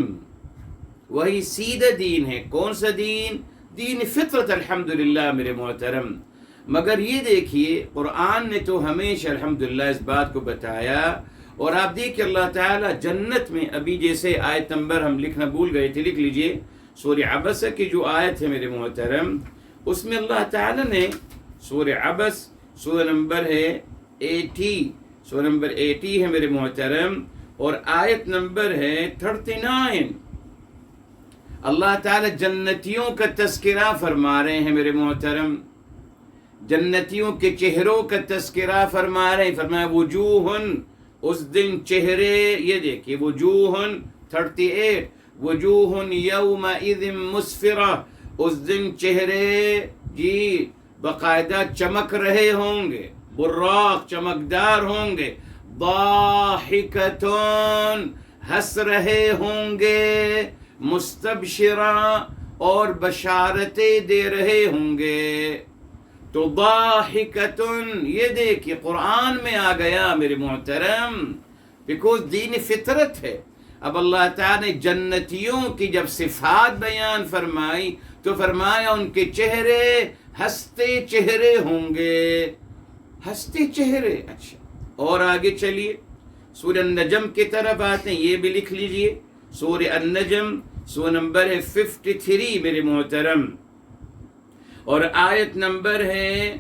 وہی سیدھا دین ہے۔ کون سا دین؟ دین فطرت، الحمدللہ میرے محترم۔ مگر یہ دیکھیے قرآن نے تو ہمیشہ الحمدللہ اس بات کو بتایا، اور آپ دیکھیں اللہ تعالیٰ جنت میں، ابھی جیسے آیت نمبر ہم لکھنا بھول گئے تھے، لکھ لیجئے، سورہ عبس کی جو آیت ہے میرے محترم، اس میں اللہ تعالیٰ نے سورہ عبس سورہ نمبر ہے 80، سورہ نمبر 80 ہے میرے محترم، اور آیت نمبر ہے 39۔ اللہ تعالیٰ جنتیوں کا تذکرہ فرما رہے ہیں میرے محترم، جنتیوں کے چہروں کا تذکرہ فرما رہے ہیں۔ فرمایا وجوہن، اس دن چہرے، یہ دیکھیے وجوہن 38، وجوہن یومئذ مسفرہ، اس دن چہرے جی باقاعدہ چمک رہے ہوں گے، براق چمکدار ہوں گے، ضاحکتون ہنس رہے ہوں گے، مستبشرہ اور بشارتیں دے رہے ہوں گے۔ تو ضاحکتن، یہ دیکھیے قرآن میں آ گیا میرے محترم، بیکوز دین فطرت ہے۔ اب اللہ تعالیٰ نے جنتیوں کی جب صفات بیان فرمائی تو فرمایا ان کے چہرے ہنستے چہرے ہوں گے، ہنستے چہرے۔ اچھا، اور آگے چلیے سورہ النجم کی طرف آتے ہیں، یہ بھی لکھ لیجئے، سورہ النجم سورہ نمبر ہے 53 میرے محترم، اور آیت نمبر ہے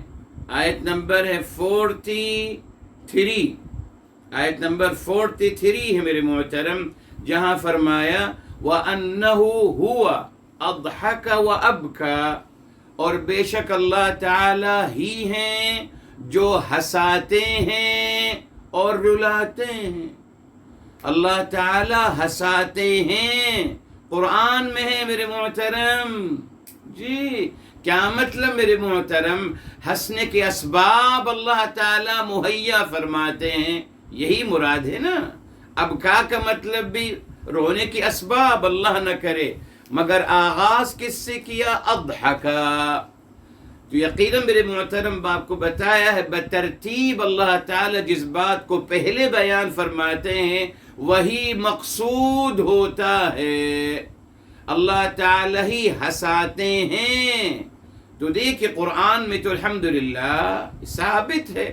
43، آیت نمبر 43 ہے میرے محترم، جہاں فرمایا وَأَنَّهُ هُوَ أَضْحَكَ وَأَبْكَى، اور بے شک اللہ تعالی ہی ہیں جو ہنساتے ہیں اور رلاتے ہیں۔ اللہ تعالی ہنساتے ہیں، قرآن میں ہے میرے محترم۔ جی کیا مطلب میرے محترم؟ ہنسنے کے اسباب اللہ تعالی مہیا فرماتے ہیں، یہی مراد ہے نا۔ ابکا کا مطلب بھی رونے کے اسباب اللہ نہ کرے، مگر آغاز کس سے کیا؟ اضحکا۔ تو یقیناً میرے محترم آپ کو بتایا ہے بترتیب اللہ تعالی جس بات کو پہلے بیان فرماتے ہیں وہی مقصود ہوتا ہے، اللہ تعالی ہی ہنساتے ہیں۔ تو دیکھیں قرآن میں تو الحمدللہ ثابت ہے،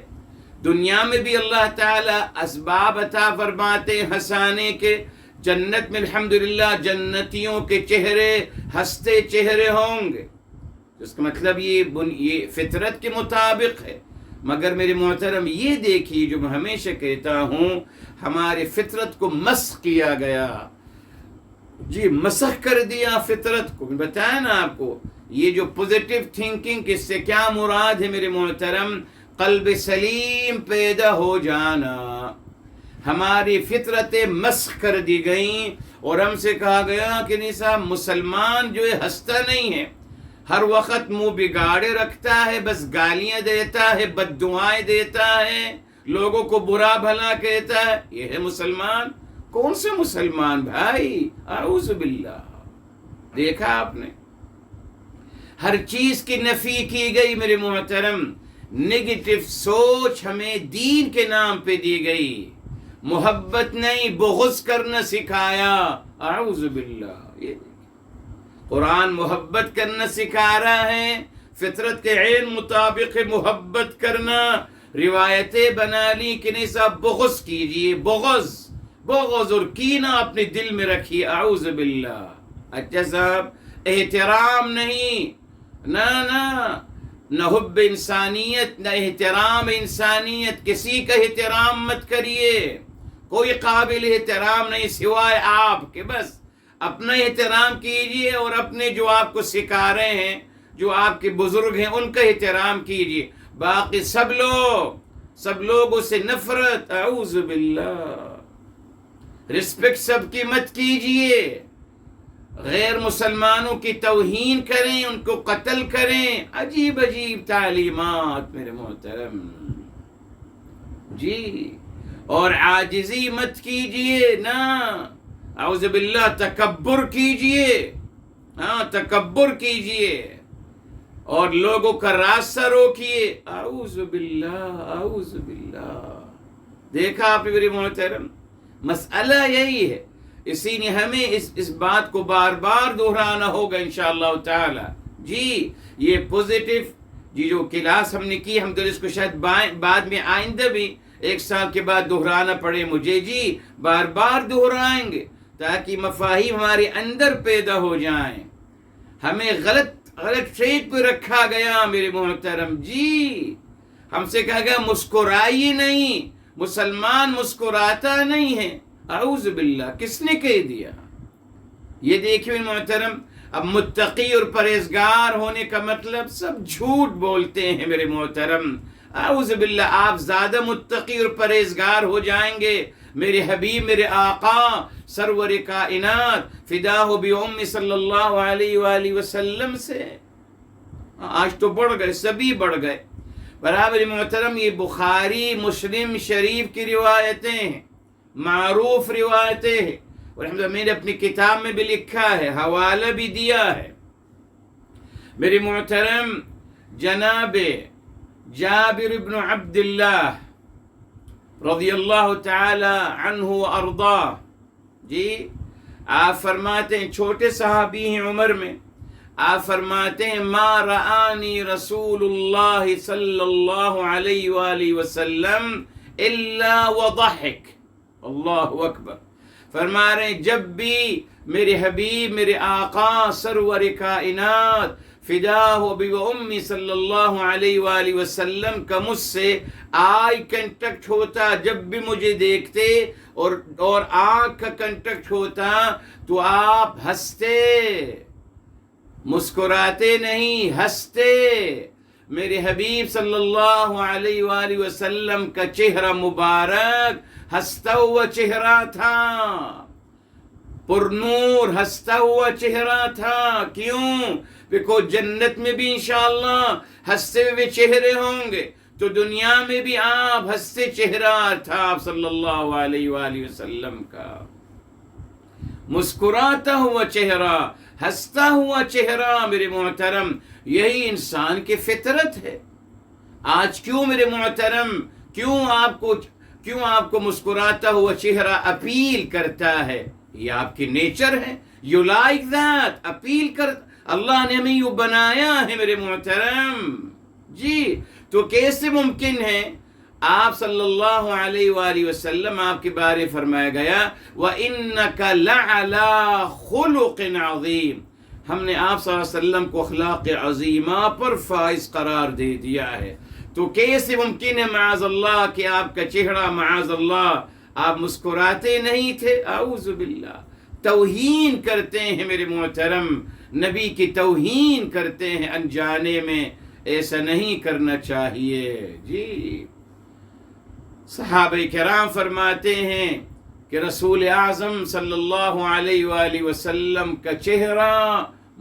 دنیا میں بھی اللہ تعالی اسباب عطا فرماتے ہنسانے کے۔ جنت میں الحمدللہ جنتیوں کے چہرے ہنستے چہرے ہوں گے، اس کا مطلب یہ فطرت کے مطابق ہے۔ مگر میرے محترم یہ دیکھیے، جو میں ہمیشہ کہتا ہوں، ہمارے فطرت کو مسخ کیا گیا، جی مسخ کر دیا فطرت کو. بتایا نا آپ کو، یہ جو پوزیٹیو تھنکنگ، اس سے کیا مراد ہے میرے محترم؟ قلب سلیم پیدا ہو جانا. ہماری فطرتیں مسخ کر دی گئیں، اور ہم سے کہا گیا کہ نہیں صاحب، مسلمان جو ہے ہنستا نہیں ہے، ہر وقت منہ بگاڑے رکھتا ہے، بس گالیاں دیتا ہے، بد دعائیں دیتا ہے، لوگوں کو برا بھلا کہتا ہے. یہ ہے مسلمان؟ کون سے مسلمان بھائی؟ اعوذ باللہ. دیکھا آپ نے، ہر چیز کی نفی کی گئی میرے محترم. نگیٹو سوچ ہمیں دین کے نام پہ دی گئی، محبت نہیں بغض کرنا سکھایا. اعوذ باللہ. یہ قرآن محبت کرنا سکھا رہا ہے، فطرت کے عین مطابق محبت کرنا. روایتیں بنا لی کہ نہیں صاحب بغض کیجئے، بغض اور کینہ اپنے دل میں رکھیے. اعوذ باللہ. اچھا صاحب، احترام نہیں، نہ حب انسانیت، نہ احترام انسانیت. کسی کا احترام مت کریے، کوئی قابل احترام نہیں سوائے آپ کے. بس اپنا احترام کیجئے، اور اپنے جو آپ کو سکھا رہے ہیں، جو آپ کے بزرگ ہیں، ان کا احترام کیجئے. باقی سب لوگوں سے نفرت. اعوذ باللہ. رسپیکٹ سب کی مت کیجئے، غیر مسلمانوں کی توہین کریں، ان کو قتل کریں. عجیب تعلیمات میرے محترم. جی، اور عاجزی مت کیجئے نا. اعوذ باللہ. تکبر کیجئے، تکبر کیجئے، اور لوگوں کا راستہ روکیے. اعوذ باللہ. دیکھا آپ نے میرے محترم، مسئلہ یہی ہے. اسی نے ہمیں اس بات کو بار بار دہرانا ہوگا انشاءاللہ تعالی. جی، یہ پوزیٹیو جو کلاس ہم نے کی، ہم تو اس کو شاید بعد میں آئندہ بھی 1 سال کے بعد دہرانا پڑے مجھے. جی، بار بار دہرائیں گے تاکہ مفاہیم ہمارے اندر پیدا ہو جائیں. ہمیں غلط ٹریک پہ رکھا گیا میرے محترم. جی، ہم سے کہا گیا مسکرائیے نہیں، مسلمان مسکراتا نہیں ہے. اعوذ باللہ. کس نے کہہ دیا؟ یہ دیکھیے محترم، اب متقی اور پرہیزگار ہونے کا مطلب سب جھوٹ بولتے ہیں میرے محترم. اعوذ باللہ. آپ زیادہ متقی اور پرہیزگار ہو جائیں گے میرے حبیب، میرے آقا سرور کائنات فداہ بأم صلی اللہ علیہ وآلہ وسلم سے. آج تو بڑھ گئے، سبھی بڑھ گئے. برابر محترم، یہ بخاری مسلم شریف کی روایتیں ہیں، معروف روایتیں ہیں، اور میں نے اپنی کتاب میں بھی لکھا ہے، حوالہ بھی دیا ہے. میرے محترم، جناب جابر بن عبداللہ رضی اللہ تعالی عنہ وارضاہ، جی آپ فرماتے ہیں، چھوٹے صحابی ہیں عمر میں، آپ فرماتے ہیں ما رآنی رسول اللہ صلی اللہ علیہ وآلہ وسلم الا وضحک. اللہ اکبر. فرما رہے ہیں جب بھی میرے حبیب، میرے آقا سرور کائنات فداہ بی و امی صلی اللہ علیہ وآلہ وسلم کا مجھ سے آئی کنٹیکٹ ہوتا، جب بھی مجھے دیکھتے اور آنکھ کا کنٹیکٹ ہوتا تو آپ ہنستے، مسکراتے نہیں، ہنستے. میرے حبیب صلی اللہ علیہ وآلہ وسلم کا چہرہ مبارک ہنستا ہوا چہرہ تھا، پر نور ہنستا ہوا چہرہ تھا. کیوں؟ دیکھو جنت میں بھی انشاءاللہ ہنستے ہوئے چہرے ہوں گے، تو دنیا میں بھی آپ ہنستے چہرہ تھا آپ صلی اللہ علیہ وآلہ وسلم کا. مسکراتا ہوا چہرہ، ہنستا ہوا چہرہ میرے محترم، یہی انسان کی فطرت ہے. آج کیوں میرے محترم، کیوں آپ کو مسکراتا ہوا چہرہ اپیل کرتا ہے؟ یہ آپ کی نیچر ہے. یو لائک دیٹ، اپیل کر. اللہ نے ہمیں یوں بنایا ہے میرے محترم. جی، تو کیسے ممکن ہے؟ آپ صلی اللہ علیہ وآلہ وسلم، آپ کے بارے فرمایا گیا وَإِنَّكَ لَعَلَىٰ خُلُقٍ عَظِيمٍ. ہم نے آپ صلی اللہ علیہ وسلم کو اخلاق عظیمہ پر فائز قرار دے دیا ہے. تو کیسے ممکن ہے معاذ اللہ کہ آپ کا چہرہ معاذ اللہ آپ مسکراتے نہیں تھے؟ اعوذ باللہ، توہین کرتے ہیں میرے محترم، نبی کی توہین کرتے ہیں انجانے میں، ایسا نہیں کرنا چاہیے۔ جی صحابہ کرام فرماتے ہیں کہ رسول اعظم صلی اللہ علیہ وآلہ وسلم کا چہرہ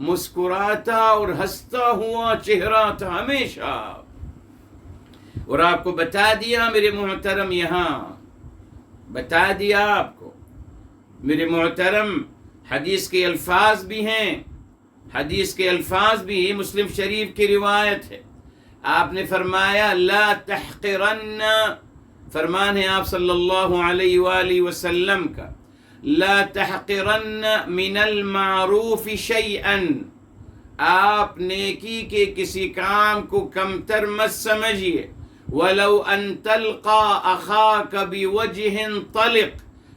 مسکراتا اور ہنستا ہوا چہرہ تھا ہمیشہ۔ اور آپ کو بتا دیا میرے محترم، یہاں بتا دیا آپ کو میرے محترم، حدیث کے الفاظ بھی ہیں، حدیث کے الفاظ بھی مسلم شریف کی روایت ہے۔ آپ نے فرمایا لا تحقرن، فرمان ہے آپ صلی اللہ علیہ وآلہ وسلم کا، لا تحقرن من المعروف شیئا، آپ نیکی کے کسی کام کو کمتر مت سمجھیے، ولو ان تلقى اخاك بوجه طلق،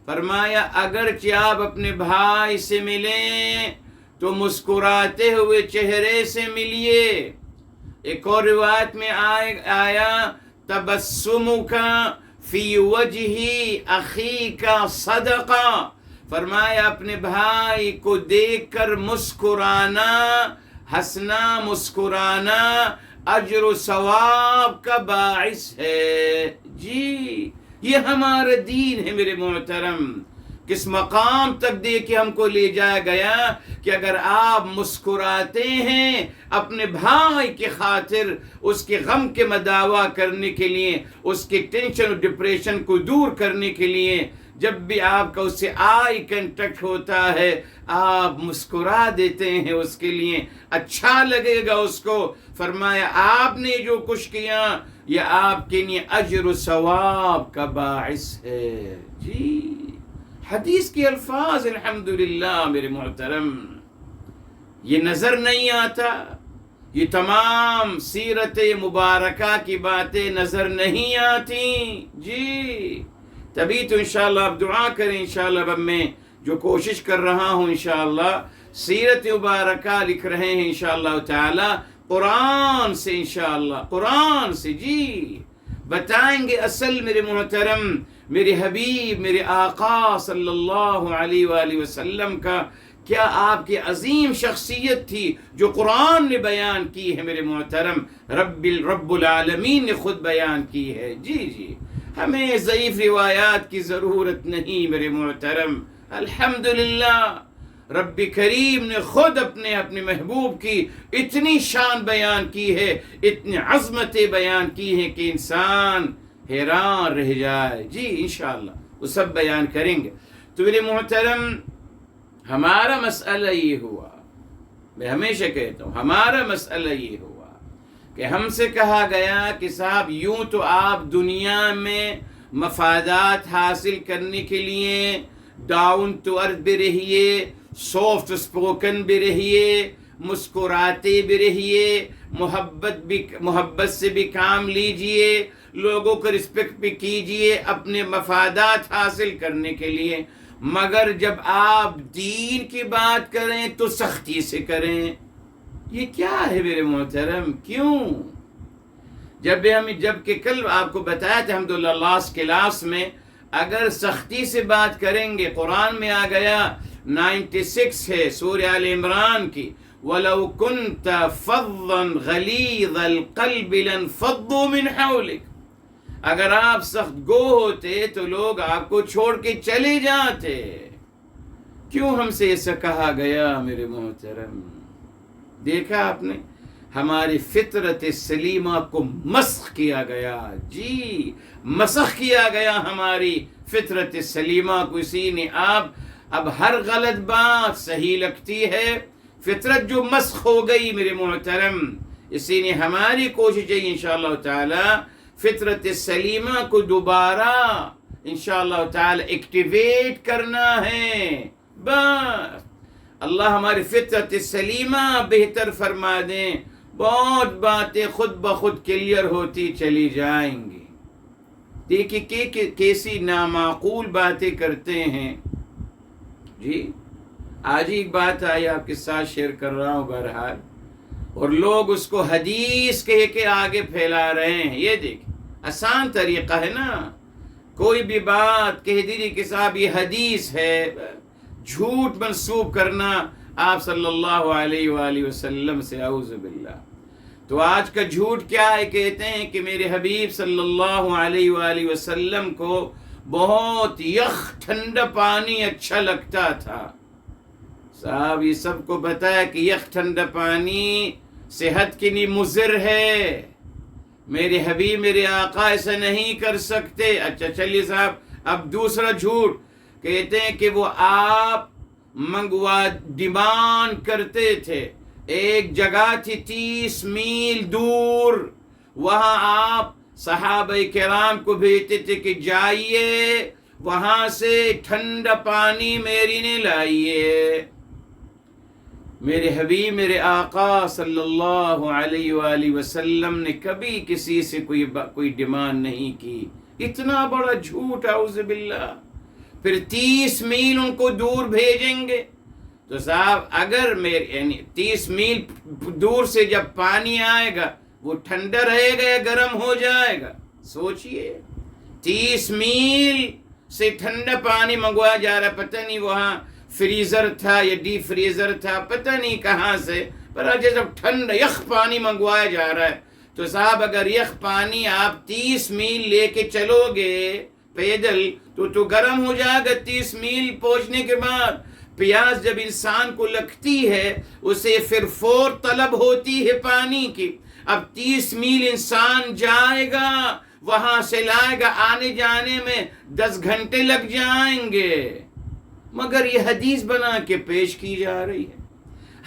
فرمایا اگرچہ آپ اپنے بھائی سے ملیں تو مسکراتے ہوئے چہرے سے ملیے۔ ایک اور روایت میں آیا تبسمک فی وجہ اخیک صدقہ، فرمایا اپنے بھائی کو دیکھ کر مسکرانا، ہنسنا مسکرانا اجر و ثواب کا باعث ہے۔ جی یہ ہمارا دین ہے میرے محترم، کس مقام تک دیکھے ہم کو لے جایا گیا کہ اگر آپ مسکراتے ہیں اپنے بھائی کی خاطر، اس کے غم کے مداوا کرنے کے لیے، اس کے ٹینشن اور ڈپریشن کو دور کرنے کے لیے، جب بھی آپ کا اس سے آئی کنٹیکٹ ہوتا ہے آپ مسکرا دیتے ہیں، اس کے لیے اچھا لگے گا اس کو۔ فرمایا آپ نے جو کچھ کیا یہ آپ کے لیے اجر و ثواب کا باعث ہے۔ جی حدیث کے الفاظ الحمدللہ میرے محترم، یہ نظر نہیں آتا، یہ تمام سیرت مبارکہ کی باتیں نظر نہیں آتی۔ جی تبھی تو انشاءاللہ آپ دعا کریں، انشاءاللہ اب میں جو کوشش کر رہا ہوں انشاءاللہ سیرت مبارکہ لکھ رہے ہیں انشاءاللہ تعالی قرآن سے، انشاءاللہ قرآن سے جی بتائیں گے اصل میرے محترم، میرے حبیب، میرے آقا صلی اللہ علیہ وآلہ وسلم کا کیا آپ کی عظیم شخصیت تھی جو قرآن نے بیان کی ہے میرے محترم، رب العالمین نے خود بیان کی ہے۔ جی جی ہمیں ضعیف روایات کی ضرورت نہیں میرے محترم، الحمدللہ رب کریم نے خود اپنے محبوب کی اتنی شان بیان کی ہے، اتنی عظمتیں بیان کی ہیں کہ انسان حیران رہ جائے۔ جی انشاءاللہ وہ سب بیان کریں گے۔ تو میرے محترم ہمارا مسئلہ یہ ہوا، میں ہمیشہ کہتا ہوں ہمارا مسئلہ یہ ہوا کہ ہم سے کہا گیا کہ صاحب یوں تو آپ دنیا میں مفادات حاصل کرنے کے لیے ڈاؤن ٹو ارتھ بھی رہیے، سافٹ اسپوکن بھی رہیے، مسکراتے بھی رہیے، محبت سے بھی کام لیجئے، لوگوں کو رسپیکٹ بھی کیجئے اپنے مفادات حاصل کرنے کے لیے، مگر جب آپ دین کی بات کریں تو سختی سے کریں۔ یہ کیا ہے میرے محترم؟ کیوں؟ جب کہ کل آپ کو بتایا تھا الحمدللہ لاسٹ کلاس میں، اگر سختی سے بات کریں گے قرآن میں آ گیا 96 ہے سورہ آل عمران کی، وَلَوْ كُنْتَ فَظًّا غَلِيظَ الْقَلْبِ لَانْفَضُّوا مِنْ حَوْلِكَ، اگر آپ سخت گو ہوتے تو لوگ آپ کو چھوڑ کے چلے جاتے۔ کیوں ہم سے ایسا کہا گیا میرے محترم؟ دیکھا آپ نے ہماری فطرت سلیمہ کو مسخ کیا گیا۔ جی مسخ کیا گیا ہماری فطرت سلیمہ کو، اسی نے اب ہر غلط بات صحیح لگتی ہے، فطرت جو مسخ ہو گئی میرے محترم، اسی نے ہماری کوشش ہے انشاءاللہ تعالی فطرت سلیمہ کو دوبارہ انشاءاللہ تعالی ایکٹیویٹ کرنا ہے۔ بس اللہ ہماری فطرت سلیمہ بہتر فرما دیں، بہت باتیں خود بخود کلیئر ہوتی چلی جائیں گی۔ دیکھیے کہ کیسی نامعقول باتیں کرتے ہیں۔ جی آج ایک بات آئی آپ کے ساتھ شیئر کر رہا ہوں بہرحال، اور لوگ اس کو حدیث کہہ کے آگے پھیلا رہے ہیں. یہ دیکھ آسان طریقہ ہے نا، کوئی بھی بات کہہ دیجیے کہ صاحب یہ حدیث ہے، جھوٹ منسوب کرنا آپ صلی اللہ علیہ وآلہ وسلم سے، اعوذ باللہ. تو آج کا جھوٹ کیا ہے؟ کہتے ہیں کہ میرے حبیب صلی اللہ علیہ وآلہ وسلم کو بہت یخ ٹھنڈا پانی اچھا لگتا تھا. صاحب یہ سب کو پتا ہے کہ یخ ٹھنڈا پانی صحت کے لیے مضر ہے. میرے حبیب میرے آقا ایسا نہیں کر سکتے. اچھا چلیے صاحب، اب دوسرا جھوٹ کہتے ہیں کہ وہ آپ منگوا ڈیمانڈ کرتے تھے. ایک جگہ تھی 30 میل دور، وہاں آپ صحابہ کرام کو بھیجتے تھے کہ جائیے وہاں سے ٹھنڈا پانی میری نے لائیے. میرے حبیب میرے آقا صلی اللہ علیہ وآلہ وسلم نے کبھی کسی سے کوئی ڈیمانڈ نہیں کی. اتنا بڑا جھوٹ، اعوذ باللہ. پھر 30 میل ان کو دور بھیجیں گے تو صاحب اگر یعنی 30 میل دور سے جب پانی آئے گا وہ ٹھنڈا رہے گا یا گرم ہو جائے گا؟ سوچئے 30 میل سے ٹھنڈا پانی منگوایا جا رہا ہے. پتہ نہیں وہاں فریزر تھا یا ڈی فریزر تھا، پتہ نہیں کہاں سے، پر جب ٹھنڈا یخ پانی منگوایا جا رہا ہے تو صاحب اگر یخ پانی آپ 30 میل لے کے چلو گے پیدل تو گرم ہو جائے گا 30 میل پہنچنے کے بعد. پیاس جب انسان کو لگتی ہے اسے پھر فور طلب ہوتی ہے پانی کی. اب 30 میل انسان جائے گا، وہاں سے لائے گا، آنے جانے میں 10 گھنٹے لگ جائیں گے. مگر یہ حدیث بنا کے پیش کی جا رہی ہے.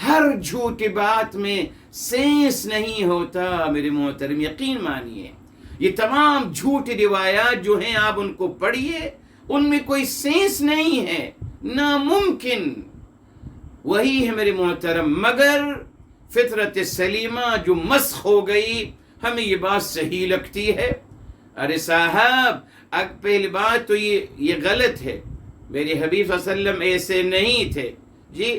ہر جھوٹی بات میں سینس نہیں ہوتا میرے محترم، یقین مانیے. یہ تمام جھوٹی روایات جو ہیں آپ ان کو پڑھیے، ان میں کوئی سینس نہیں ہے، ناممکن. وہی ہے میرے محترم. مگر فطرت سلیمہ جو مسخ ہو گئی، ہمیں یہ بات صحیح لگتی ہے. ارے صاحب پہلی بات تو یہ غلط ہے. میرے حبیب صلی اللہ علیہ وسلم ایسے نہیں تھے جی.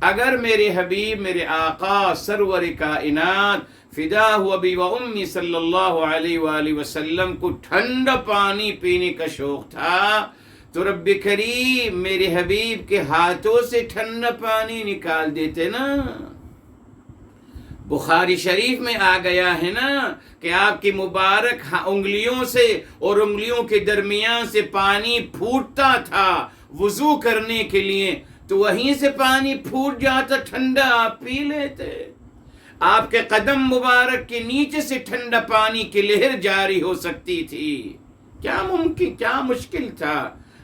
اگر میرے حبیب میرے آقا سرور کائنات فدا ہوا ابی و امی صلی اللہ علیہ وآلہ وسلم کو ٹھنڈا پانی پینے کا شوق تھا تو رب کریم میرے حبیب کے ہاتھوں سے ٹھنڈا پانی نکال دیتے نا. بخاری شریف میں آ گیا ہے نا کہ آپ کی مبارک انگلیوں سے اور انگلیوں کے درمیان سے پانی پھوٹتا تھا وضو کرنے کے لیے، تو وہیں سے پانی پھوٹ جاتا ٹھنڈا، آپ پی لیتے. آپ کے قدم مبارک کے نیچے سے ٹھنڈا پانی کی لہر جاری ہو سکتی تھی. کیا ممکن، کیا مشکل تھا.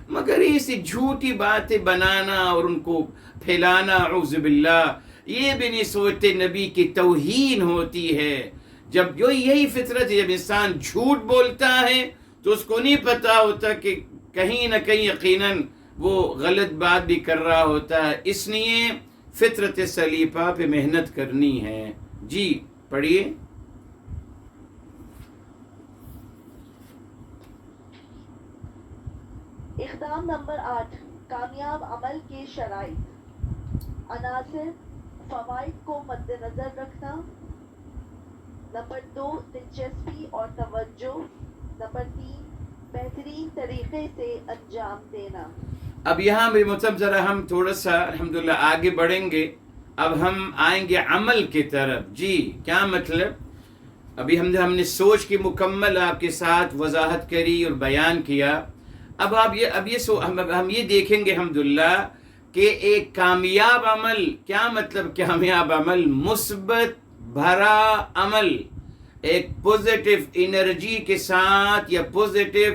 مگر ایسی جھوٹی باتیں بنانا اور ان کو پھیلانا، اعوذ باللہ، یہ بھی نہیں سوچتے نبی کی توہین ہوتی ہے. جب یہی فطرت ہے، جب انسان جھوٹ بولتا ہے تو اس کو نہیں پتا ہوتا کہ کہیں نہ کہیں یقیناً وہ غلط بات بھی کر رہا ہوتا ہے. اس لیے فطرت سلیمہ پہ محنت کرنی ہے. جی پڑھیے. اقدام نمبر 8، کامیاب عمل کے شرائط. عناصر: فوائد کو مد نظر رکھنا. نمبر 2، دلچسپی اور توجہ. نمبر 3، بہترین طریقے سے انجام دینا. اب یہاں میرے مطلب ذرا ہم تھوڑا سا الحمدللہ آگے بڑھیں گے. اب ہم آئیں گے عمل کی طرف. جی کیا مطلب؟ ابھی ہم نے سوچ کی مکمل آپ کے ساتھ وضاحت کری اور بیان کیا. اب ہم یہ دیکھیں گے الحمدللہ کہ ایک کامیاب عمل کیا مطلب. کامیاب عمل مثبت بھرا عمل، ایک پوزیٹیو انرجی کے ساتھ یا پوزیٹیو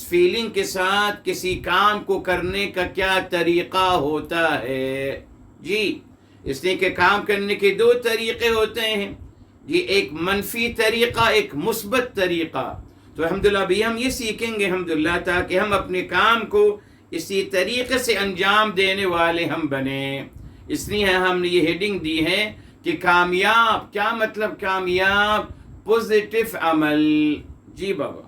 فیلنگ کے ساتھ کسی کام کو کرنے کا کیا طریقہ ہوتا ہے. جی اس لیے کہ کام کرنے کے 2 طریقے ہوتے ہیں جی، ایک منفی طریقہ، ایک مثبت طریقہ. تو الحمدللہ ابھی ہم یہ سیکھیں گے الحمدللہ تاکہ ہم اپنے کام کو اسی طریقے سے انجام دینے والے ہم بنیں. اس لیے ہم نے یہ ہیڈنگ دی ہے کہ کامیاب کیا مطلب. کامیاب پوزیٹیو عمل. جی بابا.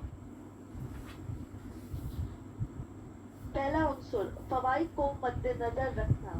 پہلا عنصر، فوائد کو مد نظر رکھنا.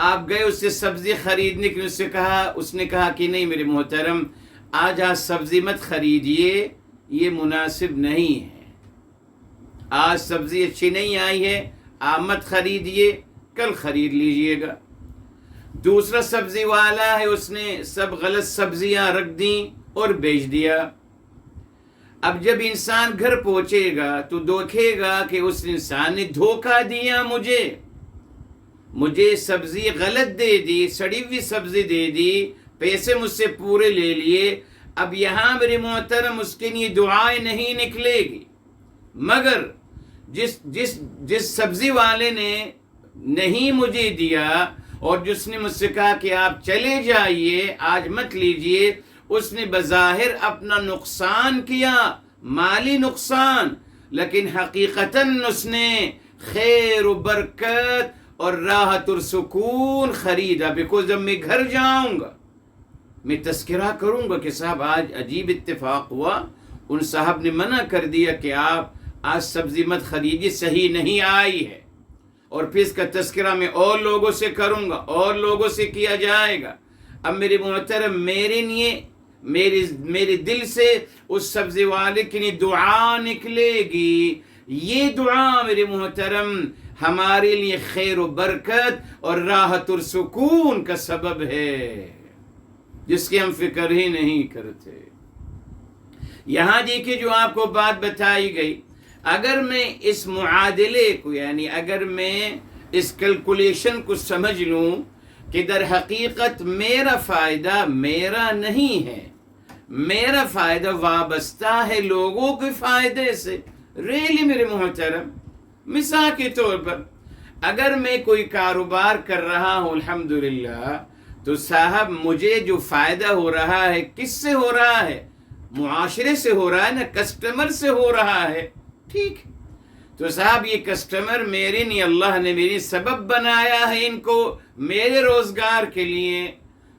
آپ گئے اس سے سبزی خریدنے کے لیے، اس نے کہا کہ نہیں میرے محترم، آج آپ سبزی مت خریدیے، یہ مناسب نہیں ہے، آج سبزی اچھی نہیں آئی ہے، آپ مت خریدیے، کل خرید لیجئے گا۔ دوسرا سبزی والا ہے، اس نے سب غلط سبزیاں رکھ دیں اور بیچ دیا۔ اب جب انسان گھر پہنچے گا تو دیکھے گا کہ اس انسان نے دھوکہ دیا، مجھے سبزی غلط دے دی، سڑی ہوئی سبزی دے دی، پیسے مجھ سے پورے لے لیے۔ اب یہاں میرے محترم اس کے لیے دعائیں نہیں نکلے گی، مگر جس سبزی والے نے نہیں مجھے دیا اور جس نے مجھ سے کہا کہ آپ چلے جائیے، آج مت لیجئے، اس نے بظاہر اپنا نقصان کیا، مالی نقصان، لیکن حقیقتاً اس نے خیر و برکت اور راحت اور سکون خریدا۔ بیکوز جب میں گھر جاؤں گا میں تذکرہ کروں گا کہ صاحب آج عجیب اتفاق ہوا، ان صاحب نے منع کر دیا کہ آپ آج سبزی مت خریدیے، صحیح نہیں آئی ہے، اور پھر اس کا تذکرہ میں اور لوگوں سے کروں گا، اور لوگوں سے کیا جائے گا۔ اب میرے محترم میرے لیے میرے دل سے اس سبزی والے کے لیے دعا نکلے گی، یہ دعا میرے محترم ہمارے لیے خیر و برکت اور راحت اور سکون کا سبب ہے، جس کی ہم فکر ہی نہیں کرتے۔ یہاں دیکھیں جو آپ کو بات بتائی گئی، اگر میں اس معادلے کو، یعنی اگر میں اس کیلکولیشن کو سمجھ لوں کہ در حقیقت میرا فائدہ میرا نہیں ہے، میرا فائدہ وابستہ ہے لوگوں کے فائدے سے، ریلی میرے محترم، مثال کے طور پر اگر میں کوئی کاروبار کر رہا ہوں الحمدللہ، تو صاحب مجھے جو فائدہ ہو رہا ہے کس سے ہو رہا ہے؟ معاشرے سے ہو رہا ہے نا، کسٹمر سے ہو رہا ہے، ٹھیک؟ تو صاحب یہ کسٹمر میرے نہیں، اللہ نے میری سبب بنایا ہے ان کو میرے روزگار کے لیے،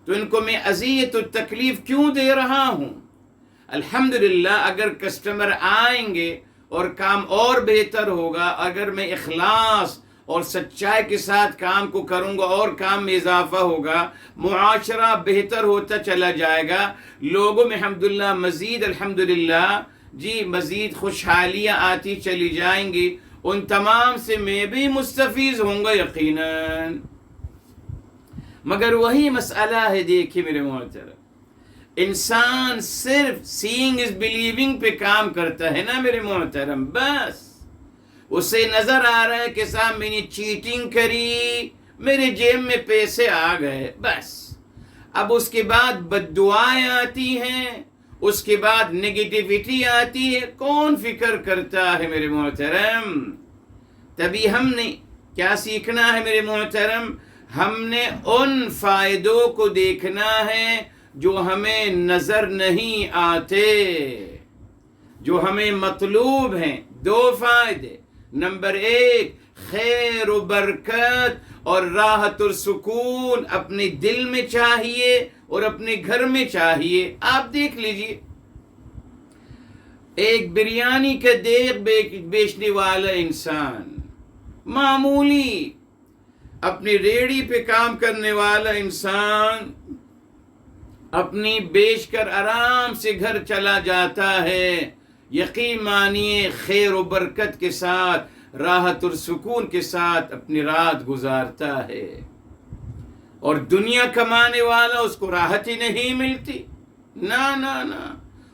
تو ان کو میں اذیت و تکلیف کیوں دے رہا ہوں؟ الحمدللہ اگر کسٹمر آئیں گے اور کام اور بہتر ہوگا، اگر میں اخلاص اور سچائی کے ساتھ کام کو کروں گا اور کام میں اضافہ ہوگا، معاشرہ بہتر ہوتا چلا جائے گا، لوگوں میں الحمدللہ مزید الحمدللہ مزید خوشحالیاں آتی چلی جائیں گی، ان تمام سے میں بھی مستفیض ہوں گا یقیناً۔ مگر وہی مسئلہ ہے، دیکھیے میرے محترم، انسان صرف سینگ از بلیونگ پہ کام کرتا ہے نا میرے محترم، بس اسے نظر آ رہا ہے کہ صاحب میں نے چیٹنگ کری، میرے جیب میں پیسے آ گئے، بس اب اس کے بعد بد دعائیں آتی ہیں، اس کے بعد نگیٹیویٹی آتی ہے، کون فکر کرتا ہے میرے محترم؟ تبھی ہم نے کیا سیکھنا ہے میرے محترم؟ ہم نے ان فائدوں کو دیکھنا ہے جو ہمیں نظر نہیں آتے، جو ہمیں مطلوب ہیں۔ دو فائدے، نمبر 1 خیر و برکت اور راحت اور سکون اپنے دل میں چاہیے اور اپنے گھر میں چاہیے۔ آپ دیکھ لیجئے، ایک بریانی کا دیگ بیچنے والا انسان، معمولی اپنی ریڑھی پہ کام کرنے والا انسان، اپنی بیچ کر آرام سے گھر چلا جاتا ہے، یقین مانیے خیر و برکت کے ساتھ، راحت اور سکون کے ساتھ اپنی رات گزارتا ہے، اور دنیا کمانے والا اس کو راحت ہی نہیں ملتی، نہ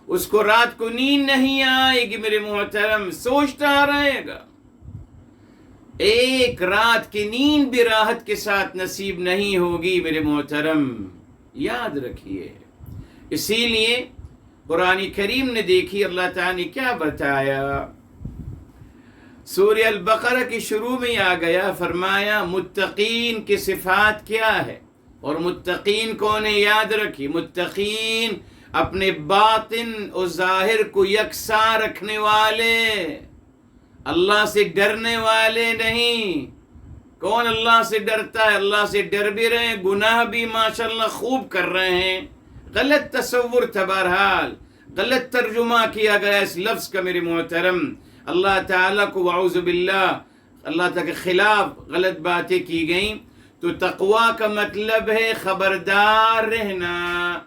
اس کو رات کو نیند نہیں آئے گی میرے محترم، سوچتا رہے گا، ایک رات کی نیند بھی راحت کے ساتھ نصیب نہیں ہوگی میرے محترم، یاد رکھیے۔ اسی لیے قرآن کریم نے دیکھی اللہ تعالیٰ نے کیا بتایا، سورہ البقرہ کی شروع میں آ گیا، فرمایا متقین کی صفات کیا ہے، اور متقین کون ہے؟ یاد رکھیے، متقین اپنے باطن اور ظاہر کو یکساں رکھنے والے، اللہ سے ڈرنے والے نہیں۔ کون اللہ سے ڈرتا ہے؟ اللہ سے ڈر بھی رہے ہیں، گناہ بھی ماشاءاللہ خوب کر رہے ہیں، غلط تصور تھا، بہرحال غلط ترجمہ کیا گیا اس لفظ کا میرے محترم، اللہ تعالیٰ کو اعوذ باللہ اللہ تعالیٰ کے خلاف غلط باتیں کی گئیں، تو تقوی کا مطلب ہے خبردار رہنا.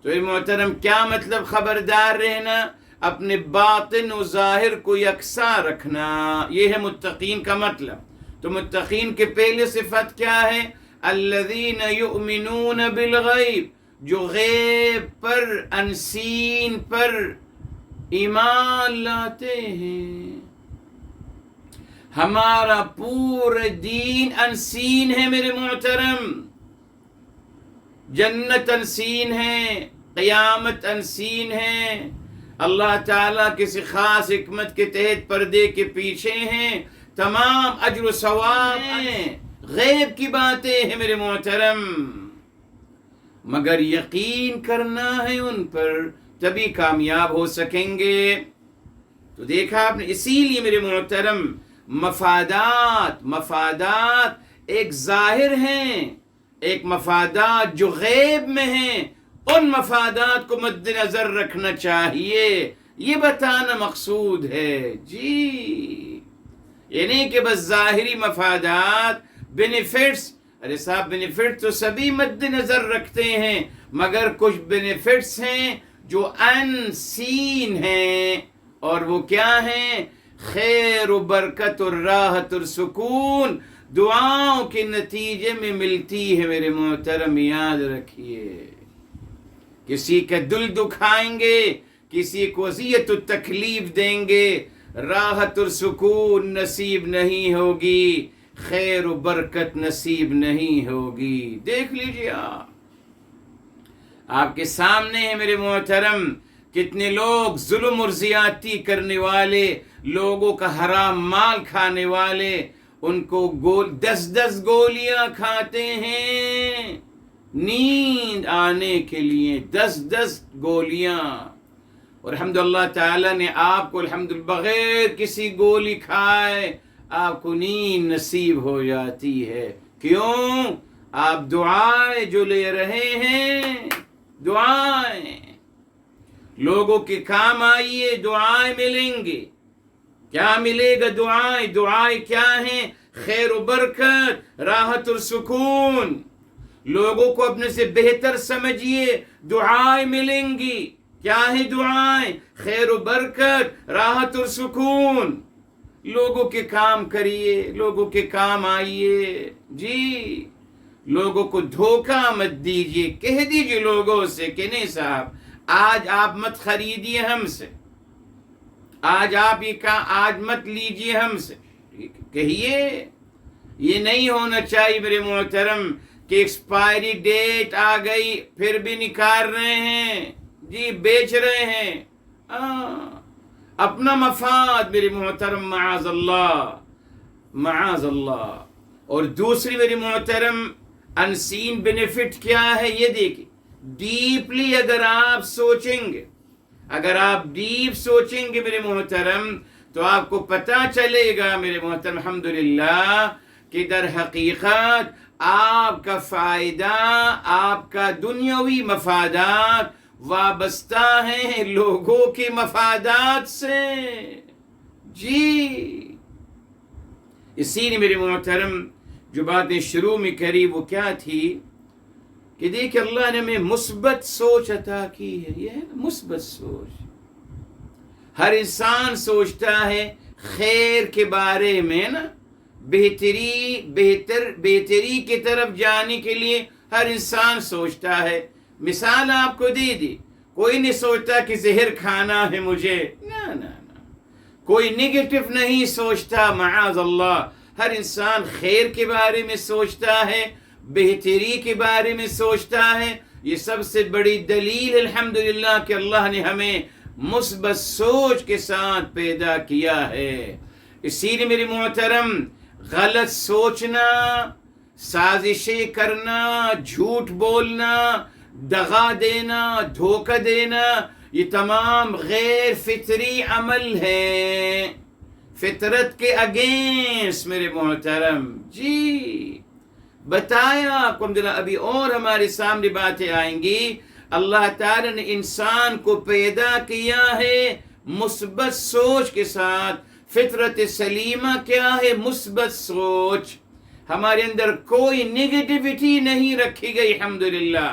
تو اے محترم کیا مطلب خبردار رہنا؟ اپنے باطن و ظاہر کو یکساں رکھنا، یہ ہے متقین کا مطلب. تو متقین کے پہلے صفت کیا ہے؟ الذین یؤمنون بالغیب، جو غیب پر، انسین پر ایمان لاتے ہیں. ہمارا پورا دین انسین ہے میرے محترم. جنت انسین ہے، قیامت انسین ہے. اللہ تعالیٰ کسی خاص حکمت کے تحت پردے کے پیچھے ہیں. تمام اجر و ثواب ہیں، غیب کی باتیں ہیں میرے محترم. مگر یقین کرنا ہے ان پر، تبھی کامیاب ہو سکیں گے. تو دیکھا آپ نے، اسی لیے میرے محترم مفادات ایک ظاہر ہیں، ایک مفادات جو غیب میں ہیں. ان مفادات کو مد نظر رکھنا چاہیے، یہ بتانا مقصود ہے. جی یہ نہیں کہ بس ظاہری مفادات، بینیفٹس. ارے صاحب بینیفٹ تو سبھی مد نظر رکھتے ہیں، مگر کچھ بینیفٹس ہیں جو انسین ہیں. اور وہ کیا ہیں؟ خیر و برکت اور راحت اور سکون دعاؤں کے نتیجے میں ملتی ہے میرے محترم. یاد رکھیے، کسی کا دل دکھائیں گے، کسی کو اذیت و تکلیف دیں گے، راحت اور سکون نصیب نہیں ہوگی، خیر و برکت نصیب نہیں ہوگی. دیکھ لیجیے، آپ کے سامنے ہے میرے محترم کتنے لوگ ظلم اور زیادتی کرنے والے، لوگوں کا حرام مال کھانے والے، ان کو 10 گولیاں کھاتے ہیں نیند آنے کے لیے. 10 گولیاں. اور الحمدللہ تعالیٰ نے آپ کو بغیر کسی گولی کھائے آپ کو نیند نصیب ہو جاتی ہے. کیوں؟ آپ دعائیں جو لے رہے ہیں، دعائیں لوگوں کے کام آئیے، دعائیں ملیں گے. کیا ملے گا؟ دعائیں کیا ہیں؟ خیر و برکت، راحت اور سکون. لوگوں کو اپنے سے بہتر سمجھیے، دعائیں ملیں گی. کیا ہے دعائیں؟ خیر و برکت، راحت اور سکون. لوگوں کے کام کریے، لوگوں کے کام آئیے. جی لوگوں کو دھوکہ مت دیجیے. کہہ دیجیے لوگوں سے کہ نہیں صاحب آج آپ مت خریدیے ہم سے، آج آپ آج مت لیجیے ہم سے. کہیے. یہ نہیں ہونا چاہیے میرے محترم کہ ایکسپائری ڈیٹ آ گئی پھر بھی نکال رہے ہیں، جی بیچ رہے ہیں. اپنا مفاد میرے محترم، معاذ اللہ معاذ اللہ. اور دوسری میرے محترم انسین بینیفٹ کیا ہے یہ دیکھیں. ڈیپلی اگر آپ سوچیں گے، اگر آپ ڈیپ سوچیں گے میرے محترم، تو آپ کو پتہ چلے گا میرے محترم الحمدللہ کہ در حقیقت آپ کا فائدہ، آپ کا دنیاوی مفادات وابستہ ہیں لوگوں کے مفادات سے. جی اسی لیے میرے محترم جو باتیں شروع میں کری وہ کیا تھی کہ دیکھ اللہ نے ہمیں مثبت سوچ عطا کی ہے. یہ ہے مثبت سوچ. ہر انسان سوچتا ہے خیر کے بارے میں، نا بہتری کی طرف جانے کے لیے ہر انسان سوچتا ہے. مثال آپ کو دے دی، کوئی نہیں سوچتا کہ زہر کھانا ہے مجھے، نہ کوئی نیگیٹو نہیں سوچتا، معاذ اللہ. ہر انسان خیر کے بارے میں سوچتا ہے، بہتری کے بارے میں سوچتا ہے. یہ سب سے بڑی دلیل الحمدللہ کہ اللہ نے ہمیں مثبت سوچ کے ساتھ پیدا کیا ہے. اسی لیے میرے محترم غلط سوچنا، سازشیں کرنا، جھوٹ بولنا، دغا دینا، دھوکہ دینا، یہ تمام غیر فطری عمل ہے، فطرت کے اگینسٹ میرے محترم. جی بتایا آپ کو الحمدللہ. ابھی اور ہمارے سامنے باتیں آئیں گی. اللہ تعالی نے انسان کو پیدا کیا ہے مثبت سوچ کے ساتھ. فطرت سلیمہ کیا ہے؟ مثبت سوچ. ہمارے اندر کوئی نگیٹیوٹی نہیں رکھی گئی، الحمدللہ۔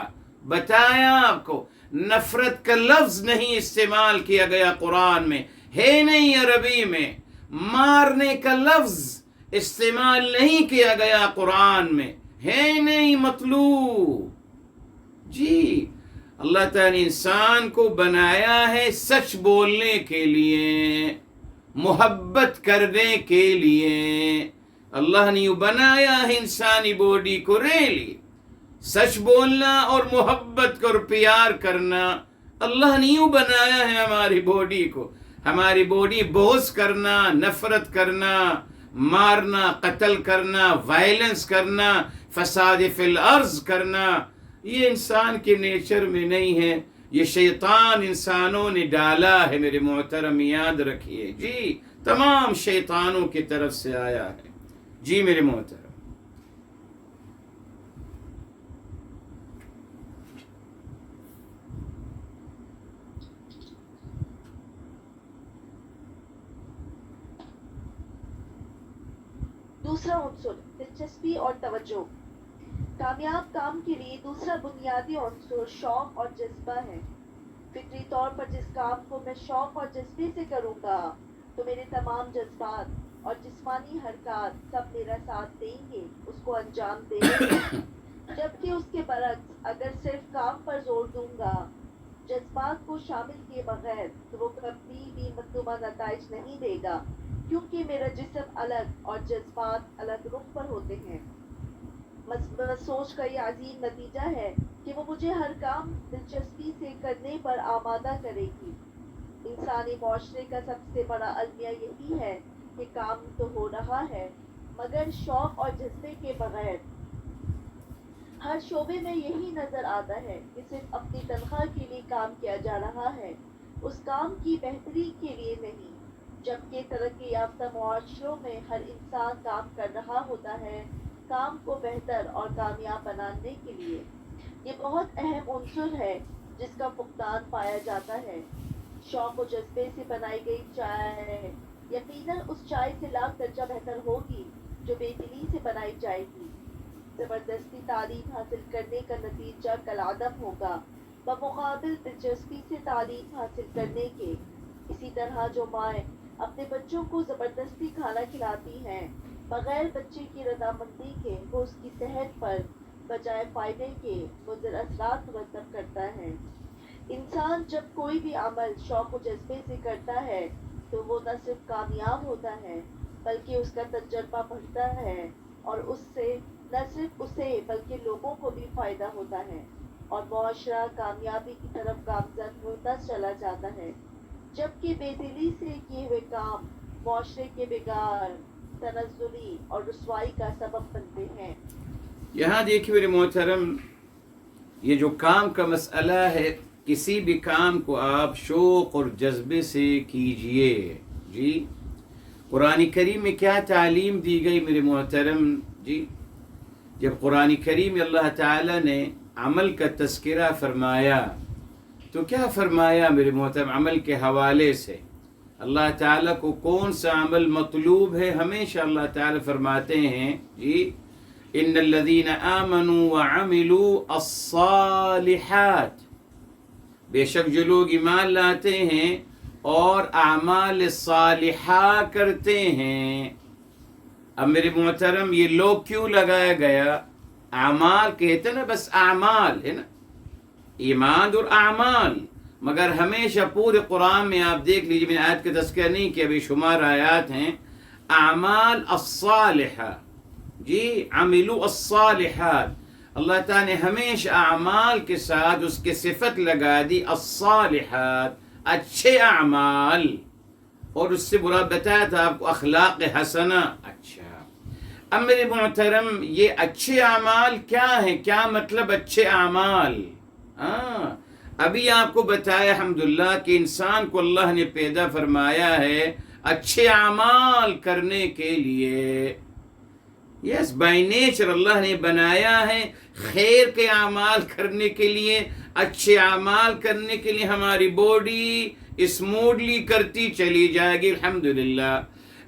بتایا آپ کو، نفرت کا لفظ نہیں استعمال کیا گیا قرآن میں، ہے نہیں عربی میں، مارنے کا لفظ استعمال نہیں کیا گیا قرآن میں، ہے نہیں مطلوب۔ جی اللہ تعالیٰ نے انسان کو بنایا ہے سچ بولنے کے لیے، محبت کرنے کے لیے۔ اللہ نے یوں بنایا ہے انسانی باڈی کو، ریلی سچ بولنا اور محبت اور پیار کرنا، اللہ نے یوں بنایا ہے ہماری باڈی کو۔ ہماری باڈی بغض کرنا، نفرت کرنا، مارنا، قتل کرنا، وائلنس کرنا، فساد فی الارض کرنا، یہ انسان کے نیچر میں نہیں ہے، یہ شیطان انسانوں نے ڈالا ہے میرے محترم، یاد رکھیے۔ جی تمام شیطانوں کی طرف سے آیا ہے۔ جی میرے محترم، دوسرا عنصر دلچسپی اور توجہ۔ کامیاب کام کے لیے دوسرا بنیادی عنصر شوق اور جذبہ ہے۔ فطری طور پر جس کام کو میں شوق اور جذبے سے کروں گا تو میرے تمام جذبات اور جسمانی حرکات سب میرا ساتھ دیں گے، اس کو انجام دیں گے۔ جبکہ اس کے برعکس اگر صرف کام پر زور دوں گا جذبات کو شامل کیے بغیر تو وہ کبھی بھی مطلوبہ نتائج نہیں دے گا، کیونکہ میرا جسم الگ اور جذبات الگ رخ پر ہوتے ہیں۔ مثبت سوچ کا یہ عظیم نتیجہ ہے کہ وہ مجھے ہر کام دلچسپی سے کرنے پر آمادہ کرے گی۔ انسانی معاشرے کا سب سے بڑا المیہ یہی ہے کہ کام تو ہو رہا ہے مگر شوق اور جذبے کے بغیر۔ ہر شعبے میں یہی نظر آتا ہے کہ صرف اپنی تنخواہ کے لیے کام کیا جا رہا ہے، اس کام کی بہتری کے لیے نہیں، جبکہ ترقی یافتہ معاشروں میں ہر انسان کام کر رہا ہوتا ہے کام کو بہتر اور کامیاب بنانے کے لیے۔ یہ بہت اہم عنصر ہے جس کا فقدان پایا جاتا ہے۔ شوق و جذبے سے بنائی گئی چائے یقیناً اس چائے سے لاکھ درجہ بہتر ہوگی جو بے دلی سے بنائی جائے گی۔ زبردستی تعلیم حاصل کرنے کا نتیجہ کالعدم ہوگا بمقابل دلچسپی سے تعلیم حاصل کرنے کے۔ اسی طرح جو مائیں اپنے بچوں کو زبردستی کھانا کھلاتی ہیں بغیر بچے کی رضامندی کے، وہ اس کی صحت پر بجائے فائدے کے مضر اثرات مرتب کرتا ہے۔ انسان جب کوئی بھی عمل شوق و جذبے سے کرتا ہے تو وہ نہ صرف کامیاب ہوتا ہے بلکہ اس کا تجربہ بڑھتا ہے، اور اس سے نہ صرف اسے بلکہ لوگوں کو بھی فائدہ ہوتا ہے، اور معاشرہ کامیابی کی طرف گامزن ہوتا چلا جاتا ہے۔ جبکہ بے دلی سے کیے ہوئے کام معاشرے کے بگاڑ، تنزلی اور رسوائی کا سبب بنتے ہیں۔ یہاں دیکھیے میرے محترم، یہ جو کام کا مسئلہ ہے، کسی بھی کام کو آپ شوق اور جذبے سے کیجئے۔ جی قرآن کریم میں کیا تعلیم دی گئی میرے محترم؟ جی جب قرآن کریم میں اللہ تعالیٰ نے عمل کا تذکرہ فرمایا تو کیا فرمایا میرے محترم؟ عمل کے حوالے سے اللہ تعالیٰ کو کون سا عمل مطلوب ہے؟ ہمیشہ اللہ تعالیٰ فرماتے ہیں جی ان الذین آمنوا وعملوا الصالحات، بے شک جو لوگ ایمان لاتے ہیں اور اعمال صالحہ کرتے ہیں۔ اب میرے محترم یہ لوگ کیوں لگایا گیا؟ اعمال کہتے ہیں نا، بس اعمال ہے نا، ایمان اور اعمال، مگر ہمیشہ پورے قرآن میں آپ دیکھ لیجیے، میں نے آیت کا تذکرہ نہیں کیا، بے شمار آیات ہیں اعمال الصالحہ۔ جی عملوا الصالحات، اللہ تعالیٰ نے ہمیشہ اعمال کے ساتھ اس کی صفت لگا دی الصالحات، اچھے اعمال، اور اس سے برا بتایا تھا آپ کو اخلاق حسنہ۔ اچھا اب میرے محترم یہ اچھے اعمال کیا ہیں؟ کیا مطلب اچھے اعمال؟ ابھی آپ کو بتایا الحمدللہ کہ انسان کو اللہ نے پیدا فرمایا ہے اچھے اعمال کرنے کے لیے۔ یس بائی نیچر اللہ نے بنایا ہے خیر کے اعمال کرنے کے لیے، اچھے اعمال کرنے کے لیے ہماری باڈی اسموڈلی کرتی چلی جائے گی الحمدللہ۔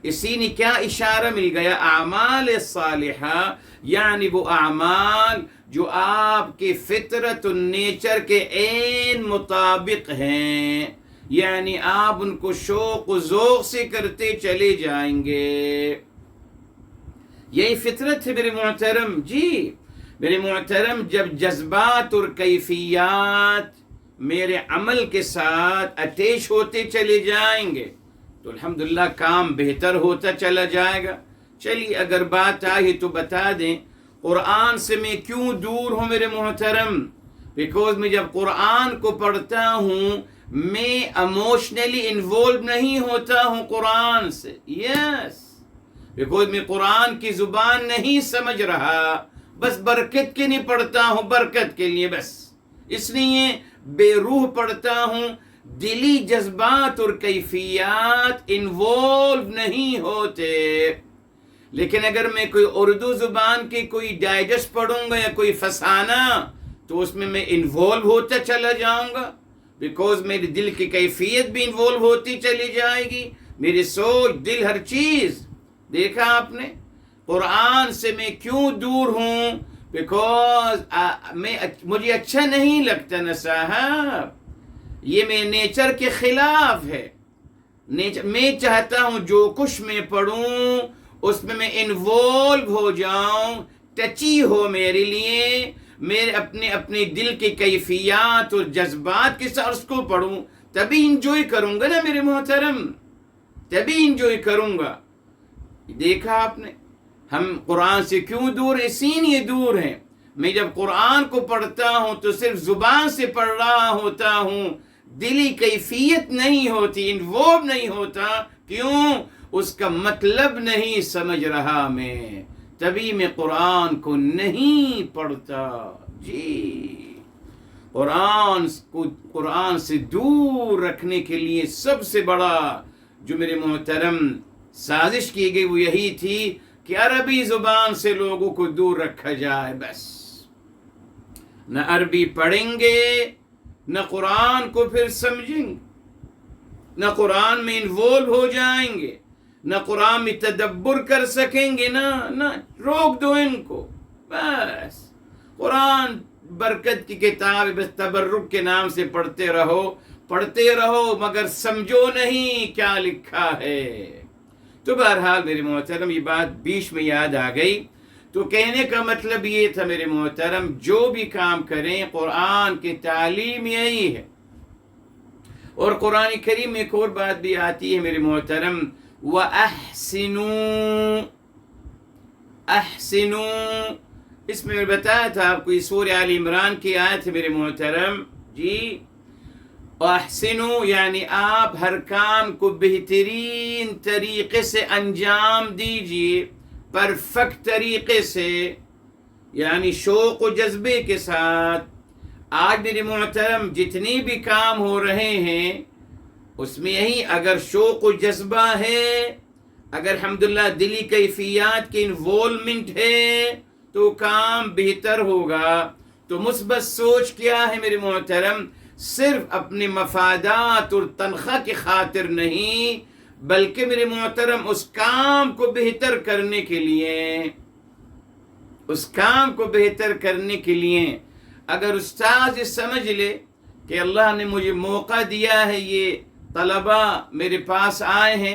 اسی نے کیا اشارہ مل گیا؟ اعمال صالحہ، یعنی وہ اعمال جو آپ کے فطرت و نیچر کے عین مطابق ہیں، یعنی آپ ان کو شوق و ذوق سے کرتے چلے جائیں گے۔ یہی فطرت ہے میرے محترم۔ جی میرے محترم، جب جذبات اور کیفیات میرے عمل کے ساتھ اٹیچ ہوتے چلے جائیں گے تو الحمدللہ کام بہتر ہوتا چلا جائے گا۔ چلیے اگر بات آئی تو بتا دیں، قرآن سے میں کیوں دور ہوں میرے محترم؟ بیکوز میں جب قرآن کو پڑھتا ہوں میں ایموشنلی انوالو نہیں ہوتا ہوں قرآن سے۔ یس، بیکوز میں قرآن کی زبان نہیں سمجھ رہا، بس برکت کے لیے پڑھتا ہوں، برکت کے لیے بس، اس لیے بے روح پڑھتا ہوں، دلی جذبات اور کیفیات انوالو نہیں ہوتے۔ لیکن اگر میں کوئی اردو زبان کی کوئی ڈائجسٹ پڑھوں گا یا کوئی فسانہ تو اس میں انوالو ہوتا چلا جاؤں گا، بیکوز میری دل کی کیفیت بھی انوالو ہوتی چلی جائے گی، میری سوچ، دل، ہر چیز۔ دیکھا آپ نے قرآن سے میں کیوں دور ہوں؟ بیکوز مجھے اچھا نہیں لگتا نا صاحب، یہ میرے نیچر کے خلاف ہے۔ میں چاہتا ہوں جو کچھ میں پڑھوں اس میں انوالو ہو جاؤں، ٹچی ہو میرے لیے، میرے اپنے دل کی کیفیات اور جذبات کے ساتھ اس کو پڑھوں، تبھی انجوائے کروں گا نا میرے محترم، تبھی انجوائے کروں گا۔ دیکھا آپ نے ہم قرآن سے کیوں دور ہیں؟ اسی لیے دور ہیں۔ میں جب قرآن کو پڑھتا ہوں تو صرف زبان سے پڑھ رہا ہوتا ہوں، دلی کیفیت نہیں ہوتی، انوالو نہیں ہوتا۔ کیوں؟ اس کا مطلب نہیں سمجھ رہا میں، تبھی میں قرآن کو نہیں پڑھتا۔ جی قرآن سے دور رکھنے کے لیے سب سے بڑا جو میرے محترم سازش کی گئی وہ یہی تھی کہ عربی زبان سے لوگوں کو دور رکھا جائے۔ بس نہ عربی پڑھیں گے، نہ قرآن کو پھر سمجھیں گے، نہ قرآن میں انوالو ہو جائیں گے، نہ قرآن میں تدبر کر سکیں گے، نہ روک دو ان کو۔ بس قرآن برکت کی کتاب، بس تبرک کے نام سے پڑھتے رہو مگر سمجھو نہیں کیا لکھا ہے۔ تو بہرحال میرے محترم یہ بات بیچ میں یاد آ گئی، تو کہنے کا مطلب یہ تھا میرے محترم، جو بھی کام کریں قرآن کی تعلیم یہی ہے۔ اور قرآن کریم میں ایک اور بات بھی آتی ہے میرے محترم، وَأَحْسِنُوا، احسنوا، اس میں بتایا تھا آپ کو، یہ سورہ آل عمران کی آیت ہے میرے محترم۔ جی احسنوا یعنی آپ ہر کام کو بہترین طریقے سے انجام دیجیے، پرفیکٹ طریقے سے، یعنی شوق و جذبے کے ساتھ۔ آج میرے محترم جتنی بھی کام ہو رہے ہیں اس میں یہی اگر شوق و جذبہ ہے، اگر الحمدللہ دلی کیفیات کی انوالومنٹ ہے تو کام بہتر ہوگا۔ تو مثبت سوچ کیا ہے میرے محترم؟ صرف اپنے مفادات اور تنخواہ کی خاطر نہیں، بلکہ میرے محترم اس کام کو بہتر کرنے کے لیے اگر استاد یہ سمجھ لے کہ اللہ نے مجھے موقع دیا ہے، یہ طلبہ میرے پاس آئے ہیں،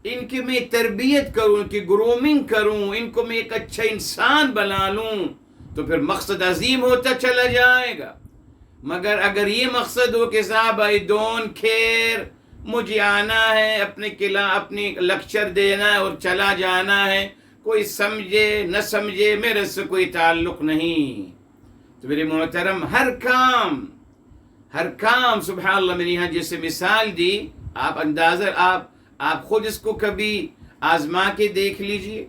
ان کی میں تربیت کروں، ان کی گرومنگ کروں، ان کو میں ایک اچھا انسان بنا لوں، تو پھر مقصد عظیم ہوتا چلا جائے گا۔ مگر اگر یہ مقصد ہو کہ صاحب آئی ڈونٹ کیئر، مجھے آنا ہے اپنی لیکچر دینا ہے اور چلا جانا ہے، کوئی سمجھے نہ سمجھے میرے سے کوئی تعلق نہیں، تو میرے محترم ہر کام سبحان اللہ، میں نے یہاں جیسے مثال دی، آپ اندازہ آپ خود اس کو کبھی آزما کے دیکھ لیجئے۔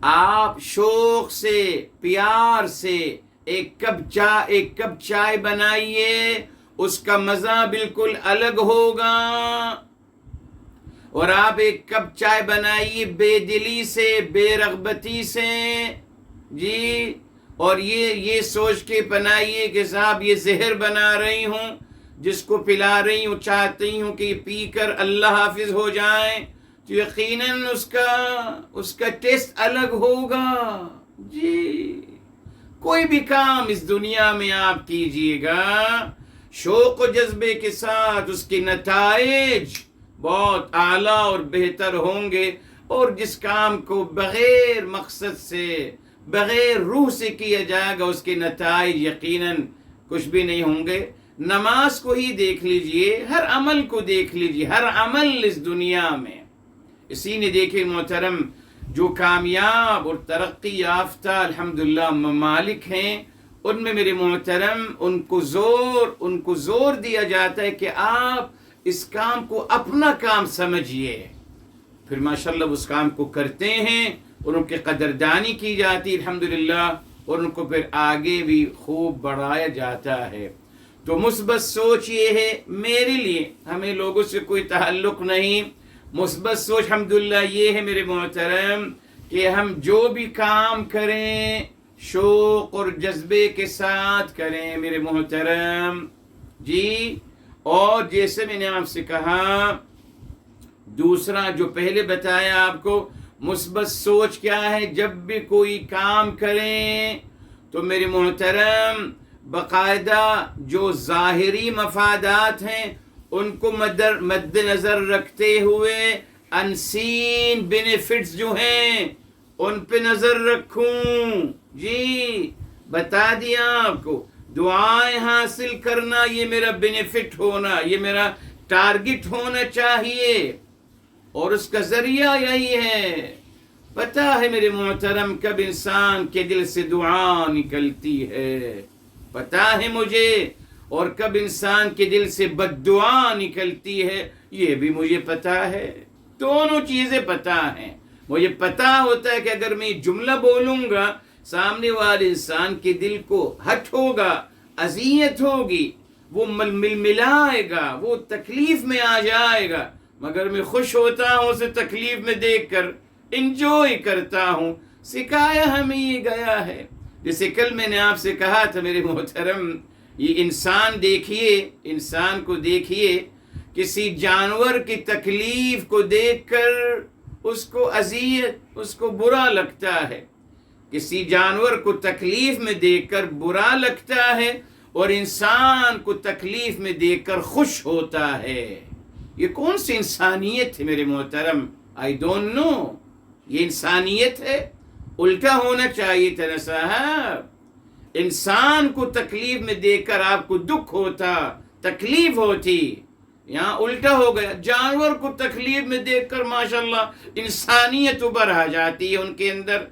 آپ شوق سے، پیار سے ایک کپ چائے بنائیے، اس کا مزہ بالکل الگ ہوگا، اور آپ ایک کپ چائے بنائیے بے دلی سے، بے رغبتی سے، جی، اور یہ سوچ کے بنائیے کہ صاحب یہ زہر بنا رہی ہوں، جس کو پلا رہی ہوں چاہتی ہوں کہ یہ پی کر اللہ حافظ ہو جائیں، تو یقیناً اس کا ٹیسٹ الگ ہوگا. جی کوئی بھی کام اس دنیا میں آپ کیجئے گا شوق و جذبے کے ساتھ، اس کے نتائج بہت اعلیٰ اور بہتر ہوں گے. اور جس کام کو بغیر مقصد سے، بغیر روح سے کیا جائے گا، اس کے نتائج یقیناً کچھ بھی نہیں ہوں گے. نماز کو ہی دیکھ لیجئے، ہر عمل کو دیکھ لیجئے، ہر عمل اس دنیا میں. اسی نے دیکھے محترم، جو کامیاب اور ترقی یافتہ الحمدللہ ممالک ہیں، ان میں میرے محترم ان کو زور دیا جاتا ہے کہ آپ اس کام کو اپنا کام سمجھیے. پھر ماشاءاللہ اس کام کو کرتے ہیں اور ان کی قدردانی کی جاتی الحمدللہ، اور ان کو پھر آگے بھی خوب بڑھایا جاتا ہے. تو مثبت سوچ یہ ہے میرے لیے، ہمیں لوگوں سے کوئی تعلق نہیں. مثبت سوچ الحمدللہ یہ ہے میرے محترم کہ ہم جو بھی کام کریں شوق اور جذبے کے ساتھ کریں میرے محترم. جی اور جیسے میں نے آپ سے کہا، دوسرا جو پہلے بتایا آپ کو، مثبت سوچ کیا ہے؟ جب بھی کوئی کام کریں تو میرے محترم باقاعدہ جو ظاہری مفادات ہیں ان کو مد نظر رکھتے ہوئے انسین بینیفٹس جو ہیں ان پہ نظر رکھوں. جی بتا دیا آپ کو، دعائیں حاصل کرنا یہ میرا بینیفٹ ہونا، یہ میرا ٹارگٹ ہونا چاہیے، اور اس کا ذریعہ یہی ہے. پتہ ہے میرے محترم کب انسان کے دل سے دعا نکلتی ہے، پتہ ہے مجھے، اور کب انسان کے دل سے بد دعا نکلتی ہے یہ بھی مجھے پتہ ہے. دونوں چیزیں پتہ ہیں. مجھے پتہ ہوتا ہے کہ اگر میں جملہ بولوں گا سامنے والے انسان کے دل کو ہٹ ہوگا، اذیت ہوگی، وہ ملائے گا، وہ تکلیف میں آ جائے گا، مگر میں خوش ہوتا ہوں اسے تکلیف میں دیکھ کر، انجوائے کرتا ہوں. سکھایا ہمیں یہ گیا ہے. جیسے کل میں نے آپ سے کہا تھا میرے محترم، یہ انسان کو دیکھیے، کسی جانور کی تکلیف کو دیکھ کر اس کو اذیت، اس کو برا لگتا ہے. کسی جانور کو تکلیف میں دیکھ کر برا لگتا ہے، اور انسان کو تکلیف میں دیکھ کر خوش ہوتا ہے. یہ کون سی انسانیت ہے میرے محترم؟ I don't know. یہ انسانیت ہے؟ الٹا ہونا چاہیے تھا نا صاحب. انسان کو تکلیف میں دیکھ کر آپ کو دکھ ہوتا، تکلیف ہوتی. یہاں الٹا ہو گیا، جانور کو تکلیف میں دیکھ کر ماشاءاللہ انسانیت ابھر آ جاتی ہے ان کے اندر.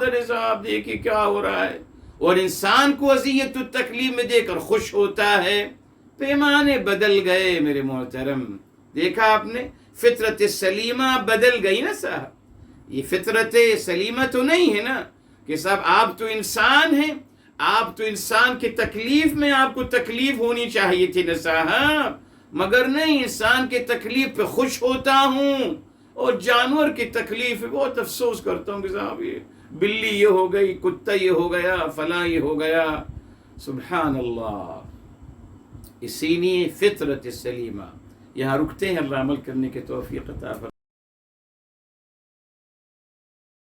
درے صاحب دیکھیے کیا ہو رہا ہے. اور انسان کو اذیت و تکلیف میں دیکھ کر خوش ہوتا ہے. پیمانے بدل گئے میرے محترم. دیکھا آپ نے، فطرت سلیمہ بدل گئی نا صاحب. یہ فطرت سلیمہ تو نہیں ہے نا کہ صاحب آپ تو انسان ہیں، آپ تو انسان کی تکلیف میں آپ کو تکلیف ہونی چاہیے تھی نا صاحب، مگر نہیں، انسان کی تکلیف پہ خوش ہوتا ہوں، اور جانور کی تکلیف پہ بہت افسوس کرتا ہوں کہ صاحب یہ بلی یہ ہو گئی، کتا یہ ہو گیا، فلاں یہ ہو گیا. سبحان اللہ. اسی لیے فطرت سلیمہ. یہاں رکتے ہیں. اللہ عمل کرنے کے توفیق عطا فرمائے.